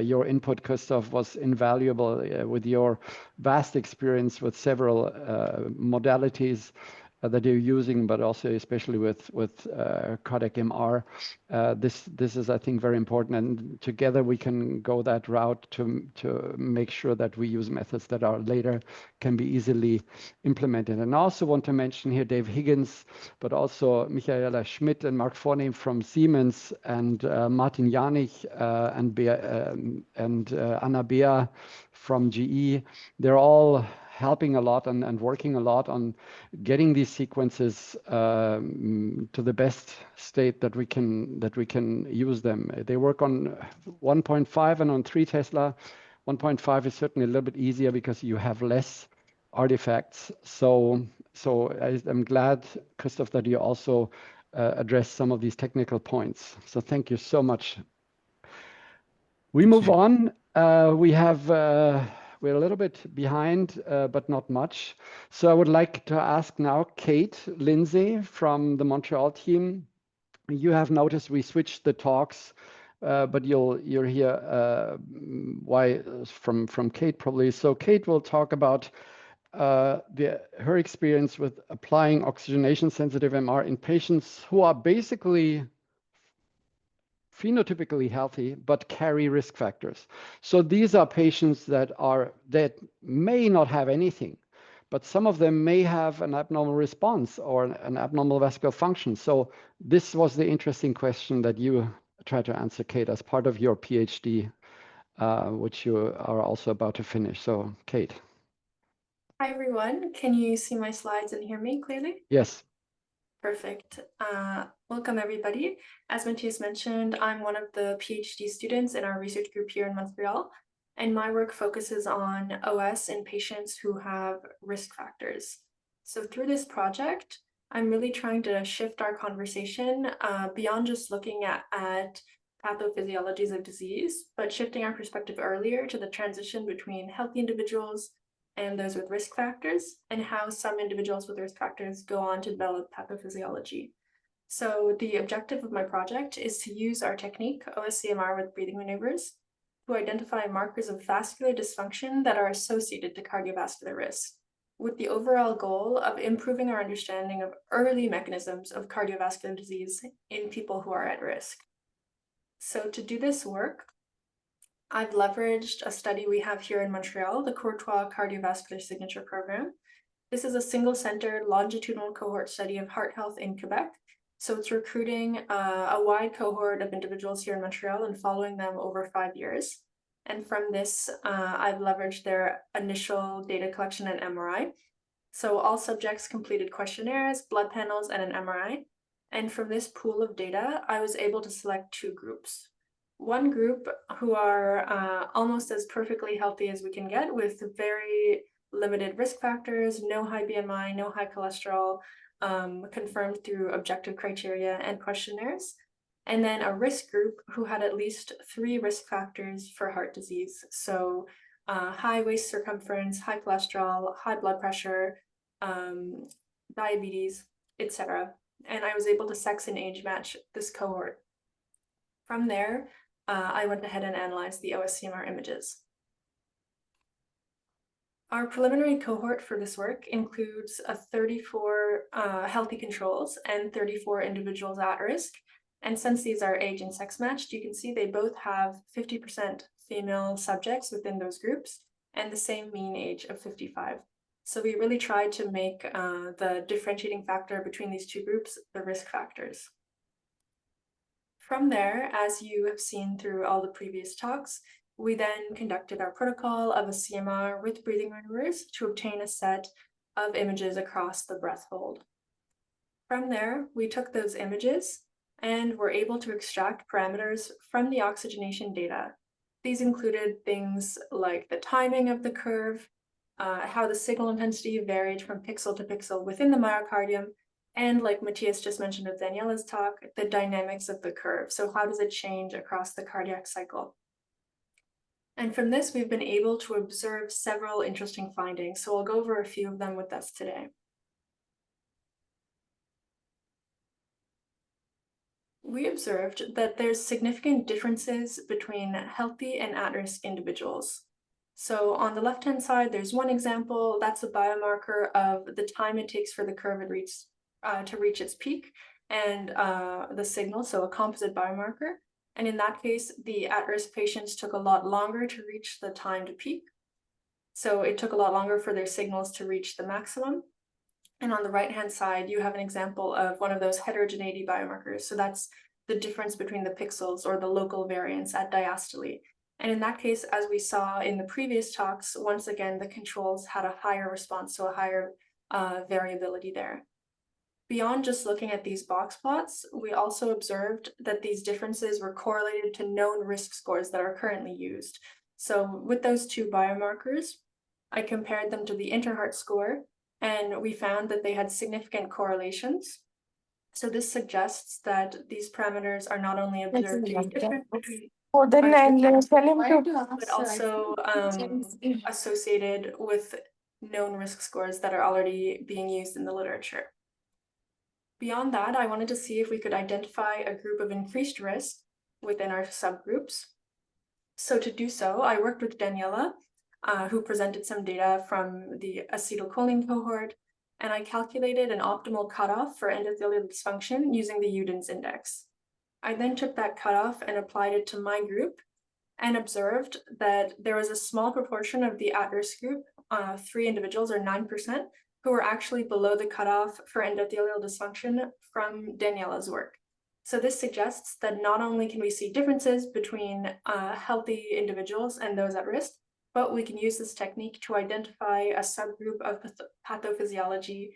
your input, Christoph, was invaluable with your vast experience with several modalities that you're using, but also especially with cardiac MR. This is, I think, very important, and together we can go that route to make sure that we use methods that are later can be easily implemented. And I also want to mention here Dave Higgins, but also Michaela Schmidt and Mark Vornehm from Siemens, and Martin Janich and Anna Bea from GE. They're all helping a lot and working a lot on getting these sequences to the best state that we can use them. They work on 1.5 and on 3 Tesla. 1.5 is certainly a little bit easier because you have less artifacts. So I'm glad, Christoph, that you also addressed some of these technical points. So thank you so much. We move on. We're a little bit behind, but not much. So I would like to ask now Kate Lindsay from the Montreal team. You have noticed we switched the talks but you'll hear why from Kate probably. So Kate will talk about her experience with applying oxygenation-sensitive MR in patients who are basically phenotypically healthy but carry risk factors. So these are patients that may not have anything, but some of them may have an abnormal response or an abnormal vascular function. So this was the interesting question that you tried to answer, Kate, as part of your PhD, which you are also about to finish. So, Kate. Hi, everyone. Can you see my slides and hear me clearly? Yes. Perfect. Welcome, everybody. As Matthias mentioned, I'm one of the PhD students in our research group here in Montreal, and my work focuses on OS in patients who have risk factors. So through this project, I'm really trying to shift our conversation beyond just looking at pathophysiologies of disease, but shifting our perspective earlier to the transition between healthy individuals and those with risk factors, and how some individuals with risk factors go on to develop pathophysiology. So the objective of my project is to use our technique, OS-CMR with breathing maneuvers, to identify markers of vascular dysfunction that are associated to cardiovascular risk, with the overall goal of improving our understanding of early mechanisms of cardiovascular disease in people who are at risk. So to do this work, I've leveraged a study we have here in Montreal, the Courtois Cardiovascular Signature Program. This is a single-center longitudinal cohort study of heart health in Quebec. So it's recruiting a wide cohort of individuals here in Montreal and following them over 5 years. And from this, I've leveraged their initial data collection and MRI. So all subjects completed questionnaires, blood panels, and an MRI. And from this pool of data, I was able to select 2 groups. One group who are almost as perfectly healthy as we can get, with very limited risk factors, no high BMI, no high cholesterol, confirmed through objective criteria and questionnaires. And then a risk group who had at least 3 risk factors for heart disease. So high waist circumference, high cholesterol, high blood pressure, diabetes, etc. And I was able to sex and age match this cohort. From there, I went ahead and analyzed the OS-CMR images. Our preliminary cohort for this work includes 34 healthy controls and 34 individuals at risk. And since these are age and sex matched, you can see they both have 50% female subjects within those groups and the same mean age of 55. So we really tried to make the differentiating factor between these 2 groups the risk factors. From there, as you have seen through all the previous talks, we then conducted our protocol of a CMR with breathing maneuvers to obtain a set of images across the breath hold. From there, we took those images and were able to extract parameters from the oxygenation data. These included things like the timing of the curve, how the signal intensity varied from pixel to pixel within the myocardium, and like Matthias just mentioned with Daniela's talk, the dynamics of the curve. So how does it change across the cardiac cycle? And from this, we've been able to observe several interesting findings. So I'll go over a few of them with us today. We observed that there's significant differences between healthy and at-risk individuals. So on the left-hand side, there's one example. That's a biomarker of the time it takes for the curve to reach its peak and the signal, so a composite biomarker. And in that case, the at-risk patients took a lot longer to reach the time to peak. So it took a lot longer for their signals to reach the maximum. And on the right-hand side, you have an example of one of those heterogeneity biomarkers. So that's the difference between the pixels or the local variance at diastole. And in that case, as we saw in the previous talks, once again, the controls had a higher response, so a higher variability there. Beyond just looking at these box plots, we also observed that these differences were correlated to known risk scores that are currently used. So with those 2 biomarkers, I compared them to the Interheart score, and we found that they had significant correlations. So this suggests that these parameters are not only observed to be different between but also associated with known risk scores that are already being used in the literature. Beyond that, I wanted to see if we could identify a group of increased risk within our subgroups. So to do so, I worked with Daniela, who presented some data from the acetylcholine cohort, and I calculated an optimal cutoff for endothelial dysfunction using the Udens index. I then took that cutoff and applied it to my group and observed that there was a small proportion of the at-risk group, 3 individuals or 9%, who were actually below the cutoff for endothelial dysfunction from Daniela's work. So this suggests that not only can we see differences between healthy individuals and those at risk, but we can use this technique to identify a subgroup of pathophysiology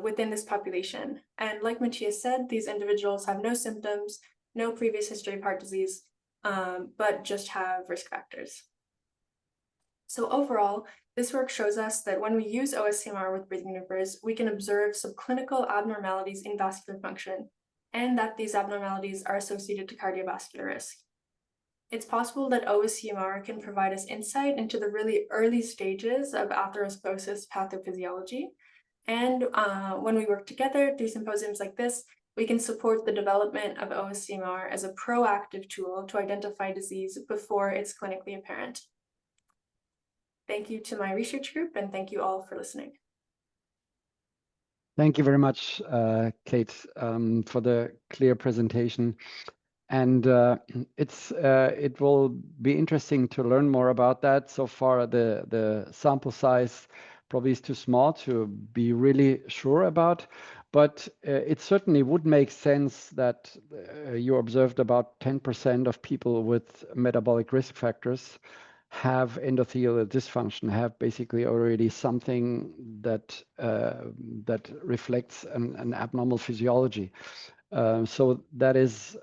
within this population. And like Matthias said, these individuals have no symptoms, no previous history of heart disease, but just have risk factors. So overall, this work shows us that when we use OS-CMR with breathing maneuvers, we can observe subclinical abnormalities in vascular function, and that these abnormalities are associated to cardiovascular risk. It's possible that OS-CMR can provide us insight into the really early stages of atherosclerosis pathophysiology. And when we work together through symposiums like this, we can support the development of OS-CMR as a proactive tool to identify disease before it's clinically apparent. Thank you to my research group, and thank you all for listening. Thank you very much, Kate, for the clear presentation. And it will be interesting to learn more about that. So far, the sample size probably is too small to be really sure about. But it certainly would make sense that you observed about 10% of people with metabolic risk factors have endothelial dysfunction, have basically already something that that reflects an abnormal physiology. So that is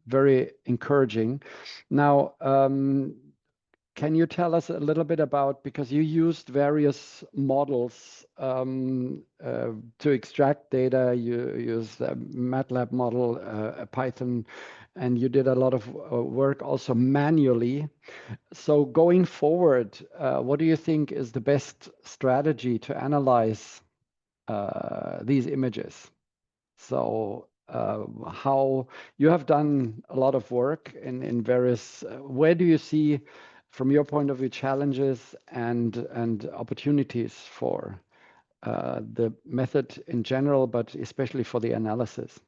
very encouraging. Now, can you tell us a little bit about, because you used various models to extract data, you used a MATLAB model, a Python, and you did a lot of work also manually. So going forward, what do you think is the best strategy to analyze these images? So how you have done a lot of work in various, where do you see, from your point of view, challenges and opportunities for the method in general, but especially for the analysis?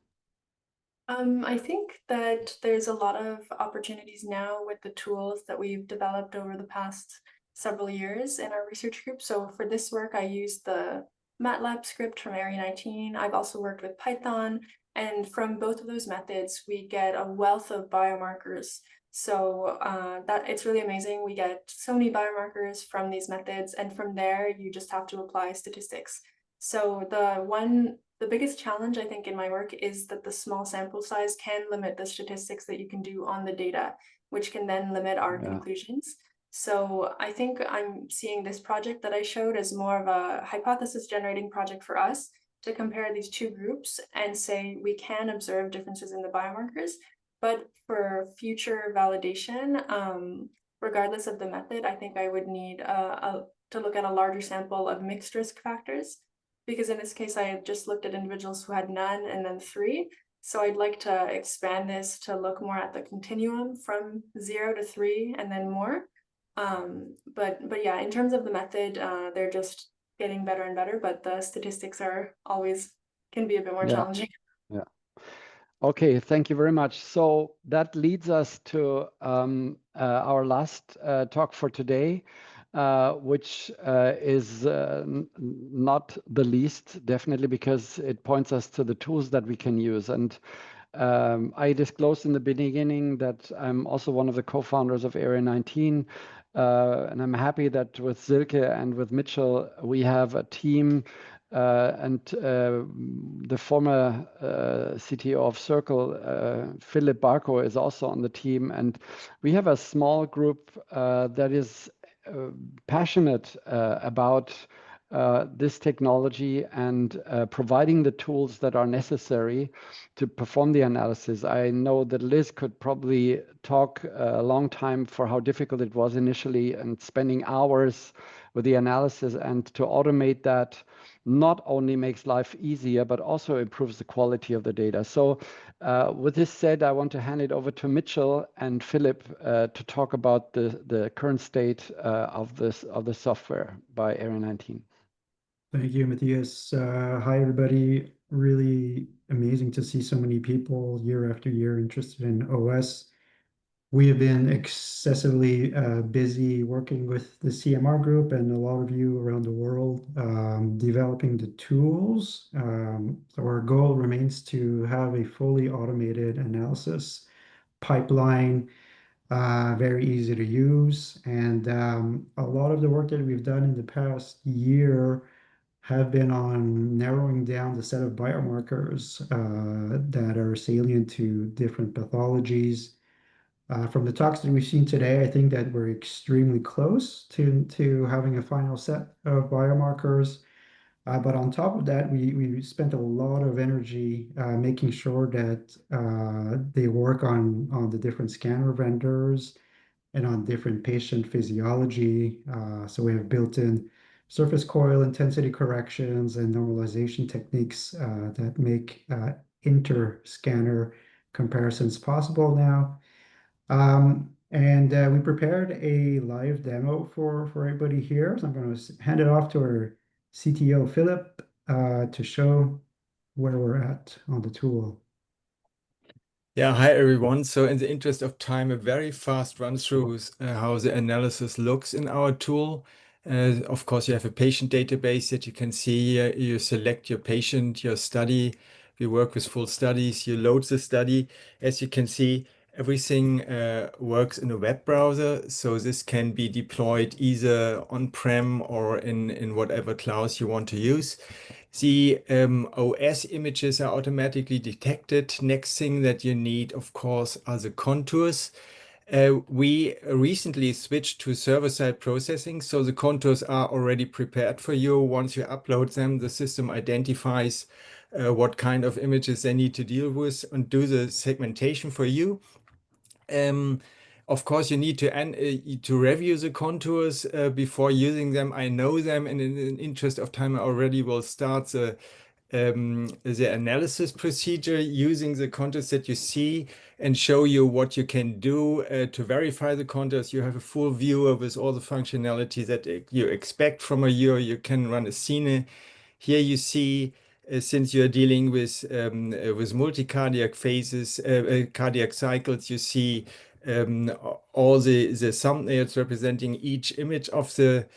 I think that there's a lot of opportunities now with the tools that we've developed over the past several years in our research group. So for this work, I used the MATLAB script from RI-19. I've also worked with Python, and from both of those methods, we get a wealth of biomarkers. So that it's really amazing. We get so many biomarkers from these methods, and from there, you just have to apply statistics. So the biggest challenge, I think, in my work is that the small sample size can limit the statistics that you can do on the data, which can then limit our conclusions. So I think I'm seeing this project that I showed as more of a hypothesis generating project for us to compare these two groups and say we can observe differences in the biomarkers, but for future validation, regardless of the method, I think I would need to look at a larger sample of mixed risk factors, because in this case, I had just looked at individuals who had none and then 3. So I'd like to expand this to look more at the continuum from 0 to 3 and then more. But yeah, in terms of the method, they're just getting better and better, but the statistics are always can be a bit more challenging. Yeah. Okay, thank you very much. So that leads us to our last talk for today, which is not the least, definitely, because it points us to the tools that we can use. And I disclosed in the beginning that I'm also one of the co-founders of Area 19, and I'm happy that with Silke and with Mitchell, we have a team, and the former CTO of Circle, Philip Barco, is also on the team. And we have a small group that is passionate about this technology and providing the tools that are necessary to perform the analysis. I know that Liz could probably talk a long time for how difficult it was initially and spending hours with the analysis, and to automate that not only makes life easier, but also improves the quality of the data. So with this said, I want to hand it over to Mitchell and Philip to talk about the current state of the software by RI-19. Thank you, Matthias. Hi, everybody. Really amazing to see so many people year after year interested in OS. We have been excessively busy working with the CMR group and a lot of you around the world developing the tools. So our goal remains to have a fully automated analysis pipeline, very easy to use. And a lot of the work that we've done in the past year have been on narrowing down the set of biomarkers that are salient to different pathologies. From the talks that we've seen today, I think that we're extremely close to having a final set of biomarkers. But on top of that, we spent a lot of energy making sure that they work on the different scanner vendors and on different patient physiology. So we have built-in surface coil intensity corrections and normalization techniques that make inter-scanner comparisons possible now. And we prepared a live demo for everybody here. So I'm going to hand it off to our CTO, Philip, to show where we're at on the tool. Yeah, hi everyone. So in the interest of time, a very fast run through how the analysis looks in our tool. Of course, you have a patient database that you can see. You select your patient, your study. We work with full studies. You load the study. As you can see, everything works in a web browser. So this can be deployed either on-prem or in whatever cloud you want to use. The OS images are automatically detected. Next thing that you need, of course, are the contours. We recently switched to server-side processing, so the contours are already prepared for you. Once you upload them, the system identifies what kind of images they need to deal with and do the segmentation for you. Of course, you need to review the contours before using them. I know them, and in the interest of time, I already will start the analysis procedure using the contours that you see and show you what you can do to verify the contours. You have a full view with all the functionality that you expect from a viewer. You can run a scene. Here you see, since you're dealing with multi-cardiac phases, cardiac cycles, you see all the thumbnails representing each image of the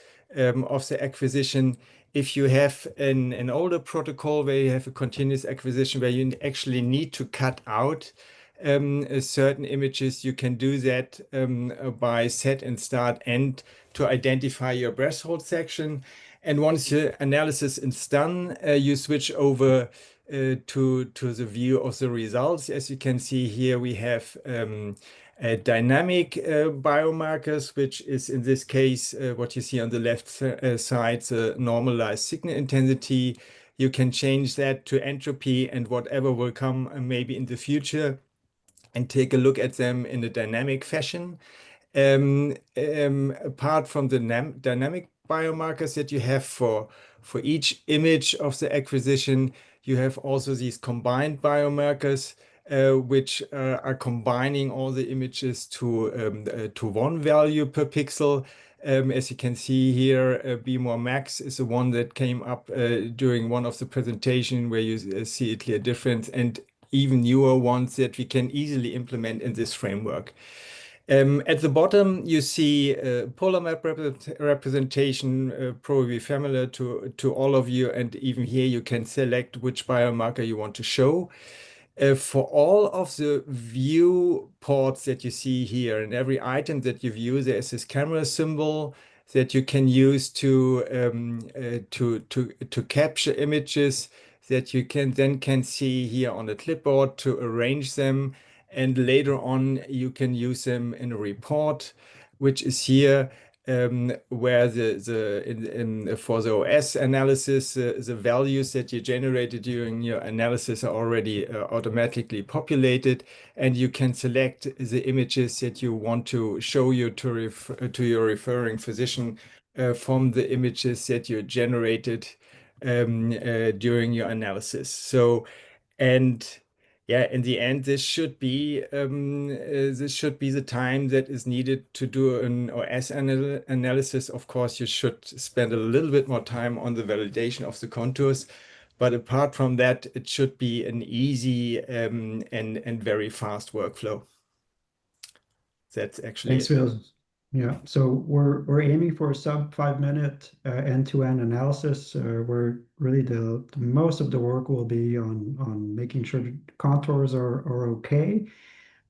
acquisition. If you have an older protocol where you have a continuous acquisition where you actually need to cut out certain images, you can do that by set and start end to identify your threshold section. And once your analysis is done, you switch over to the view of the results. As you can see here, we have dynamic biomarkers, which is in this case what you see on the left side, the normalized signal intensity. You can change that to entropy and whatever will come maybe in the future and take a look at them in a dynamic fashion. Apart from the dynamic biomarkers that you have for each image of the acquisition, you have also these combined biomarkers which are combining all the images to one value per pixel. As you can see here, BMOR Max is the one that came up during one of the presentation where you see a clear difference, and even newer ones that we can easily implement in this framework. At the bottom, you see polar map representation, probably familiar to all of you. And even here, you can select which biomarker you want to show. For all of the viewports that you see here, and every item that you view, there is this camera symbol that you can use to capture images that you can see here on the clipboard to arrange them. And later on, you can use them in a report, which is here, where for the OS analysis, the values that you generated during your analysis are already automatically populated, and you can select the images that you want to show you to your referring physician from the images that you generated during your analysis. So, and yeah, in the end, this should be the time that is needed to do an OS analysis. Of course, you should spend a little bit more time on the validation of the contours. But apart from that, it should be an easy and very fast workflow. That's actually Thanks, Phil. Yeah, so we're aiming for a sub 5-minute end-to-end analysis. Where really the most of the work will be on making sure the contours are okay.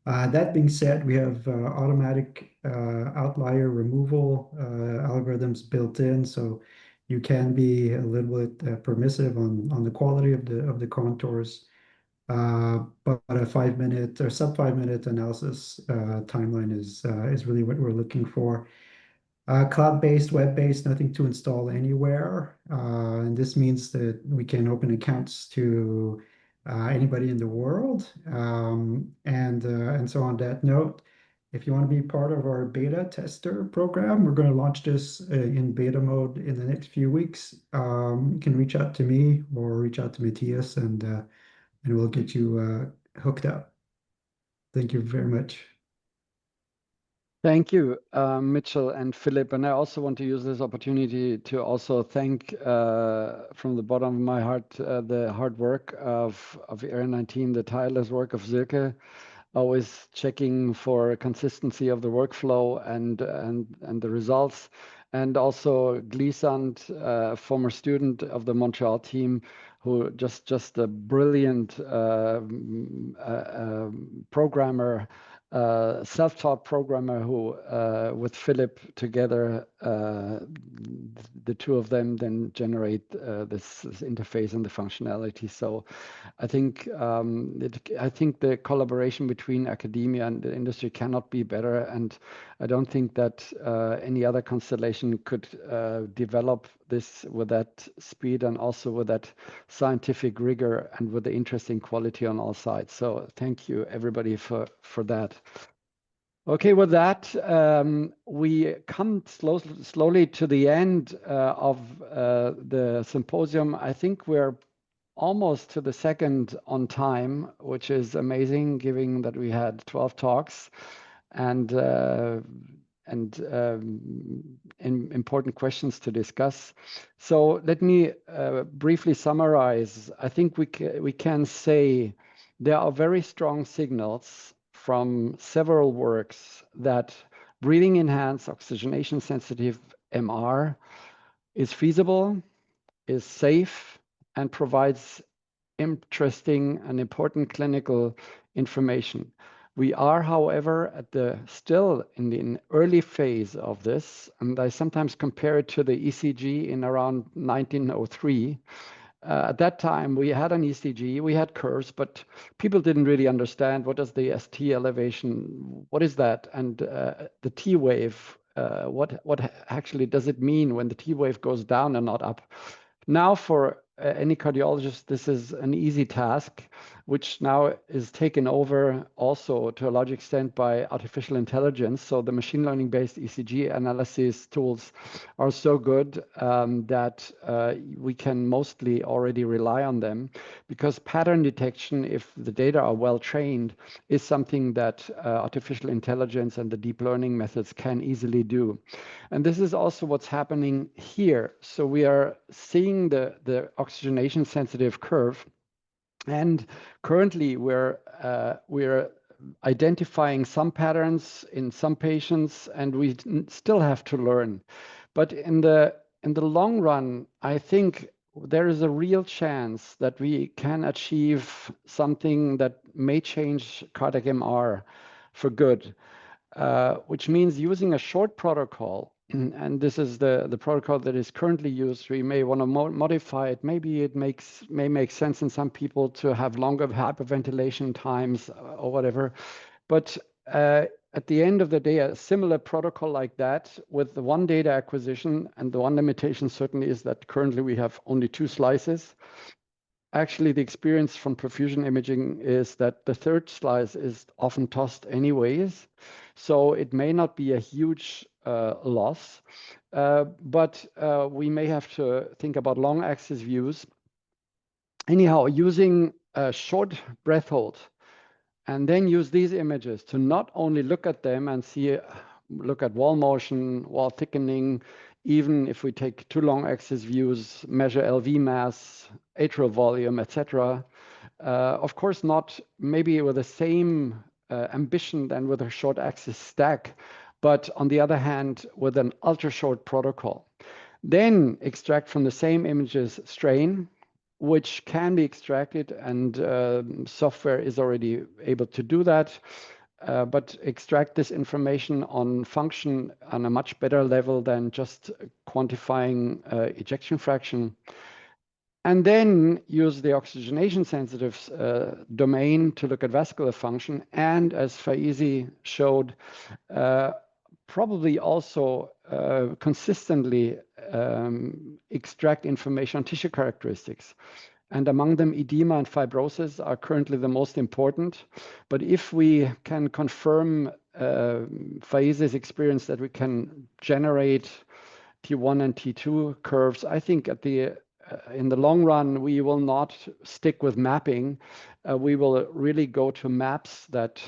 That being said, we have automatic outlier removal algorithms built in, so you can be a little bit permissive on the quality of the contours. But a 5-minute or sub 5-minute analysis timeline is really what we're looking for. Cloud-based, web-based, nothing to install anywhere. And this means that we can open accounts to anybody in the world. And so on that note, if you want to be part of our beta tester program, we're going to launch this in beta mode in the next few weeks. You can reach out to me or reach out to Matthias, and we'll get you hooked up. Thank you very much. Thank you, Mitchell and Philip. And I also want to use this opportunity to also thank from the bottom of my heart the hard work of Area 19, the tireless work of Silke, always checking for consistency of the workflow and the results. And also Glissant, former student of the Montreal team, who just a brilliant programmer, self-taught programmer who, with Philip together, the two of them then generate this interface and the functionality. So I think the collaboration between academia and the industry cannot be better, and I don't think that any other constellation could develop this with that speed and also with that scientific rigor and with the interesting quality on all sides. So thank you everybody for that. Okay, with that, we come slowly to the end of the symposium. I think we're almost to the second on time, which is amazing, given that we had 12 talks and important questions to discuss. So let me briefly summarize. I think we can say there are very strong signals from several works that breathing enhanced oxygenation-sensitive MR is feasible, is safe, and provides interesting and important clinical information. We are, however, still in the early phase of this, and I sometimes compare it to the ECG in around 1903. At that time, we had an ECG, we had curves, but people didn't really understand what is the ST elevation, what is that, and the T wave, what actually does it mean when the T wave goes down and not up? Now, for any cardiologist, this is an easy task, which now is taken over also to a large extent by artificial intelligence. So the machine learning-based ECG analysis tools are so good that we can mostly already rely on them, because pattern detection, if the data are well trained, is something that artificial intelligence and the deep learning methods can easily do. And this is also what's happening here. So we are seeing the oxygenation sensitive curve, and currently we're identifying some patterns in some patients, and we still have to learn. But in the long run, I think there is a real chance that we can achieve something that may change cardiac MR for good, which means using a short protocol. And this is the protocol that is currently used. We may want to modify it. Maybe it may make sense in some people to have longer hyperventilation times or whatever. But at the end of the day, a similar protocol like that with the one data acquisition, and the one limitation certainly is that currently we have only 2 slices. Actually, the experience from perfusion imaging is that the third slice is often tossed anyways. So it may not be a huge loss. but we may have to think about long axis views. Anyhow, using a short breath hold and then use these images to not only look at them and see, look at wall motion, wall thickening, even if we take two long axis views, measure LV mass, atrial volume, etc. Of course, not maybe with the same ambition than with a short axis stack, but on the other hand, with an ultra short protocol. Then extract from the same images strain, which can be extracted, and software is already able to do that. But extract this information on function on a much better level than just quantifying ejection fraction. And then use the oxygenation-sensitive domain to look at vascular function. And as Faezeh showed, probably also consistently extract information on tissue characteristics. And among them, edema and fibrosis are currently the most important. But if we can confirm Faezeh's experience that we can generate T1 and T2 curves, I think in the long run, we will not stick with mapping. We will really go to maps that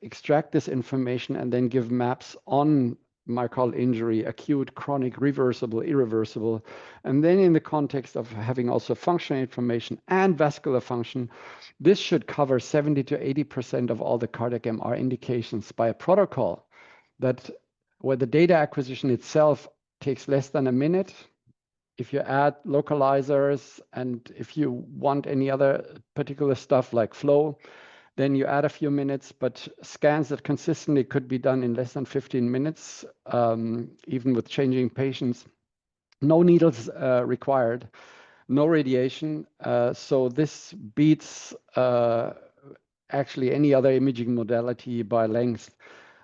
extract this information and then give maps on myocardial injury, acute, chronic, reversible, irreversible. And then in the context of having also functional information and vascular function, this should cover 70 to 80% of all the cardiac MR indications by a protocol where the data acquisition itself takes less than a minute. If you add localizers and if you want any other particular stuff like flow, then you add a few minutes, but scans that consistently could be done in less than 15 minutes, even with changing patients. No needles required, no radiation. So this beats actually any other imaging modality by length.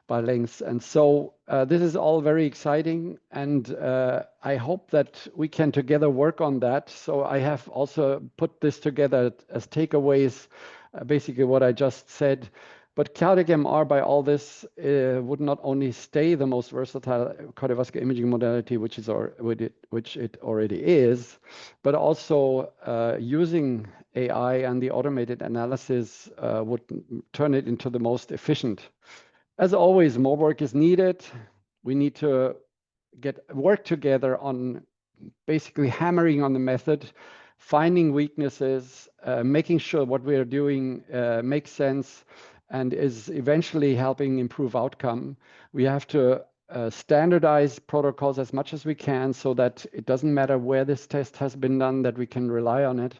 And so this is all very exciting, and I hope that we can together work on that. So I have also put this together as takeaways, basically what I just said. But cardiac MR, by all this, would not only stay the most versatile cardiovascular imaging modality, which it already is, but also using AI and the automated analysis would turn it into the most efficient. As always, more work is needed. We need to work together on basically hammering on the method, finding weaknesses, making sure what we are doing makes sense and is eventually helping improve outcome. We have to standardize protocols as much as we can so that it doesn't matter where this test has been done, that we can rely on it.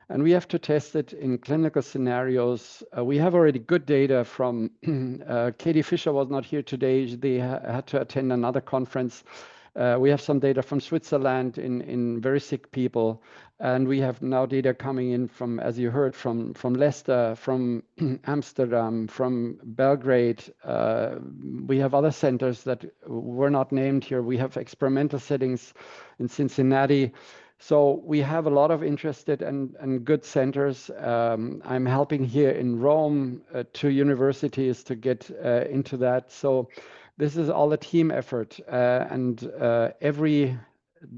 And we have to test it in clinical scenarios. We have already good data from, Katie Fisher was not here today. They had to attend another conference. We have some data from Switzerland in very sick people. And we have now data coming in from, as you heard, from Leicester, from Amsterdam, from Belgrade. We have other centers that were not named here. We have experimental settings in Cincinnati. So we have a lot of interested and good centers. I'm helping here in Rome, 2 universities to get into that. So this is all a team effort, and every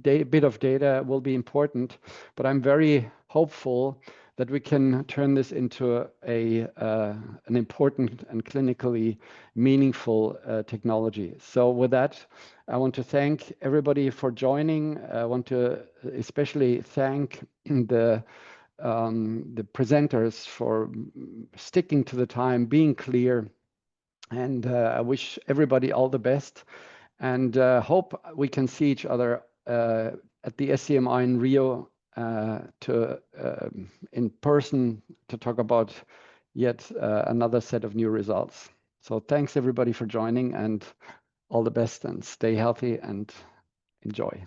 bit of data will be important. But I'm very hopeful that we can turn this into an important and clinically meaningful technology. So with that, I want to thank everybody for joining. I want to especially thank the presenters for sticking to the time, being clear, and I wish everybody all the best, and hope we can see each other at the SCMR in Rio in person to talk about yet another set of new results. So thanks everybody for joining, and all the best, and stay healthy and enjoy.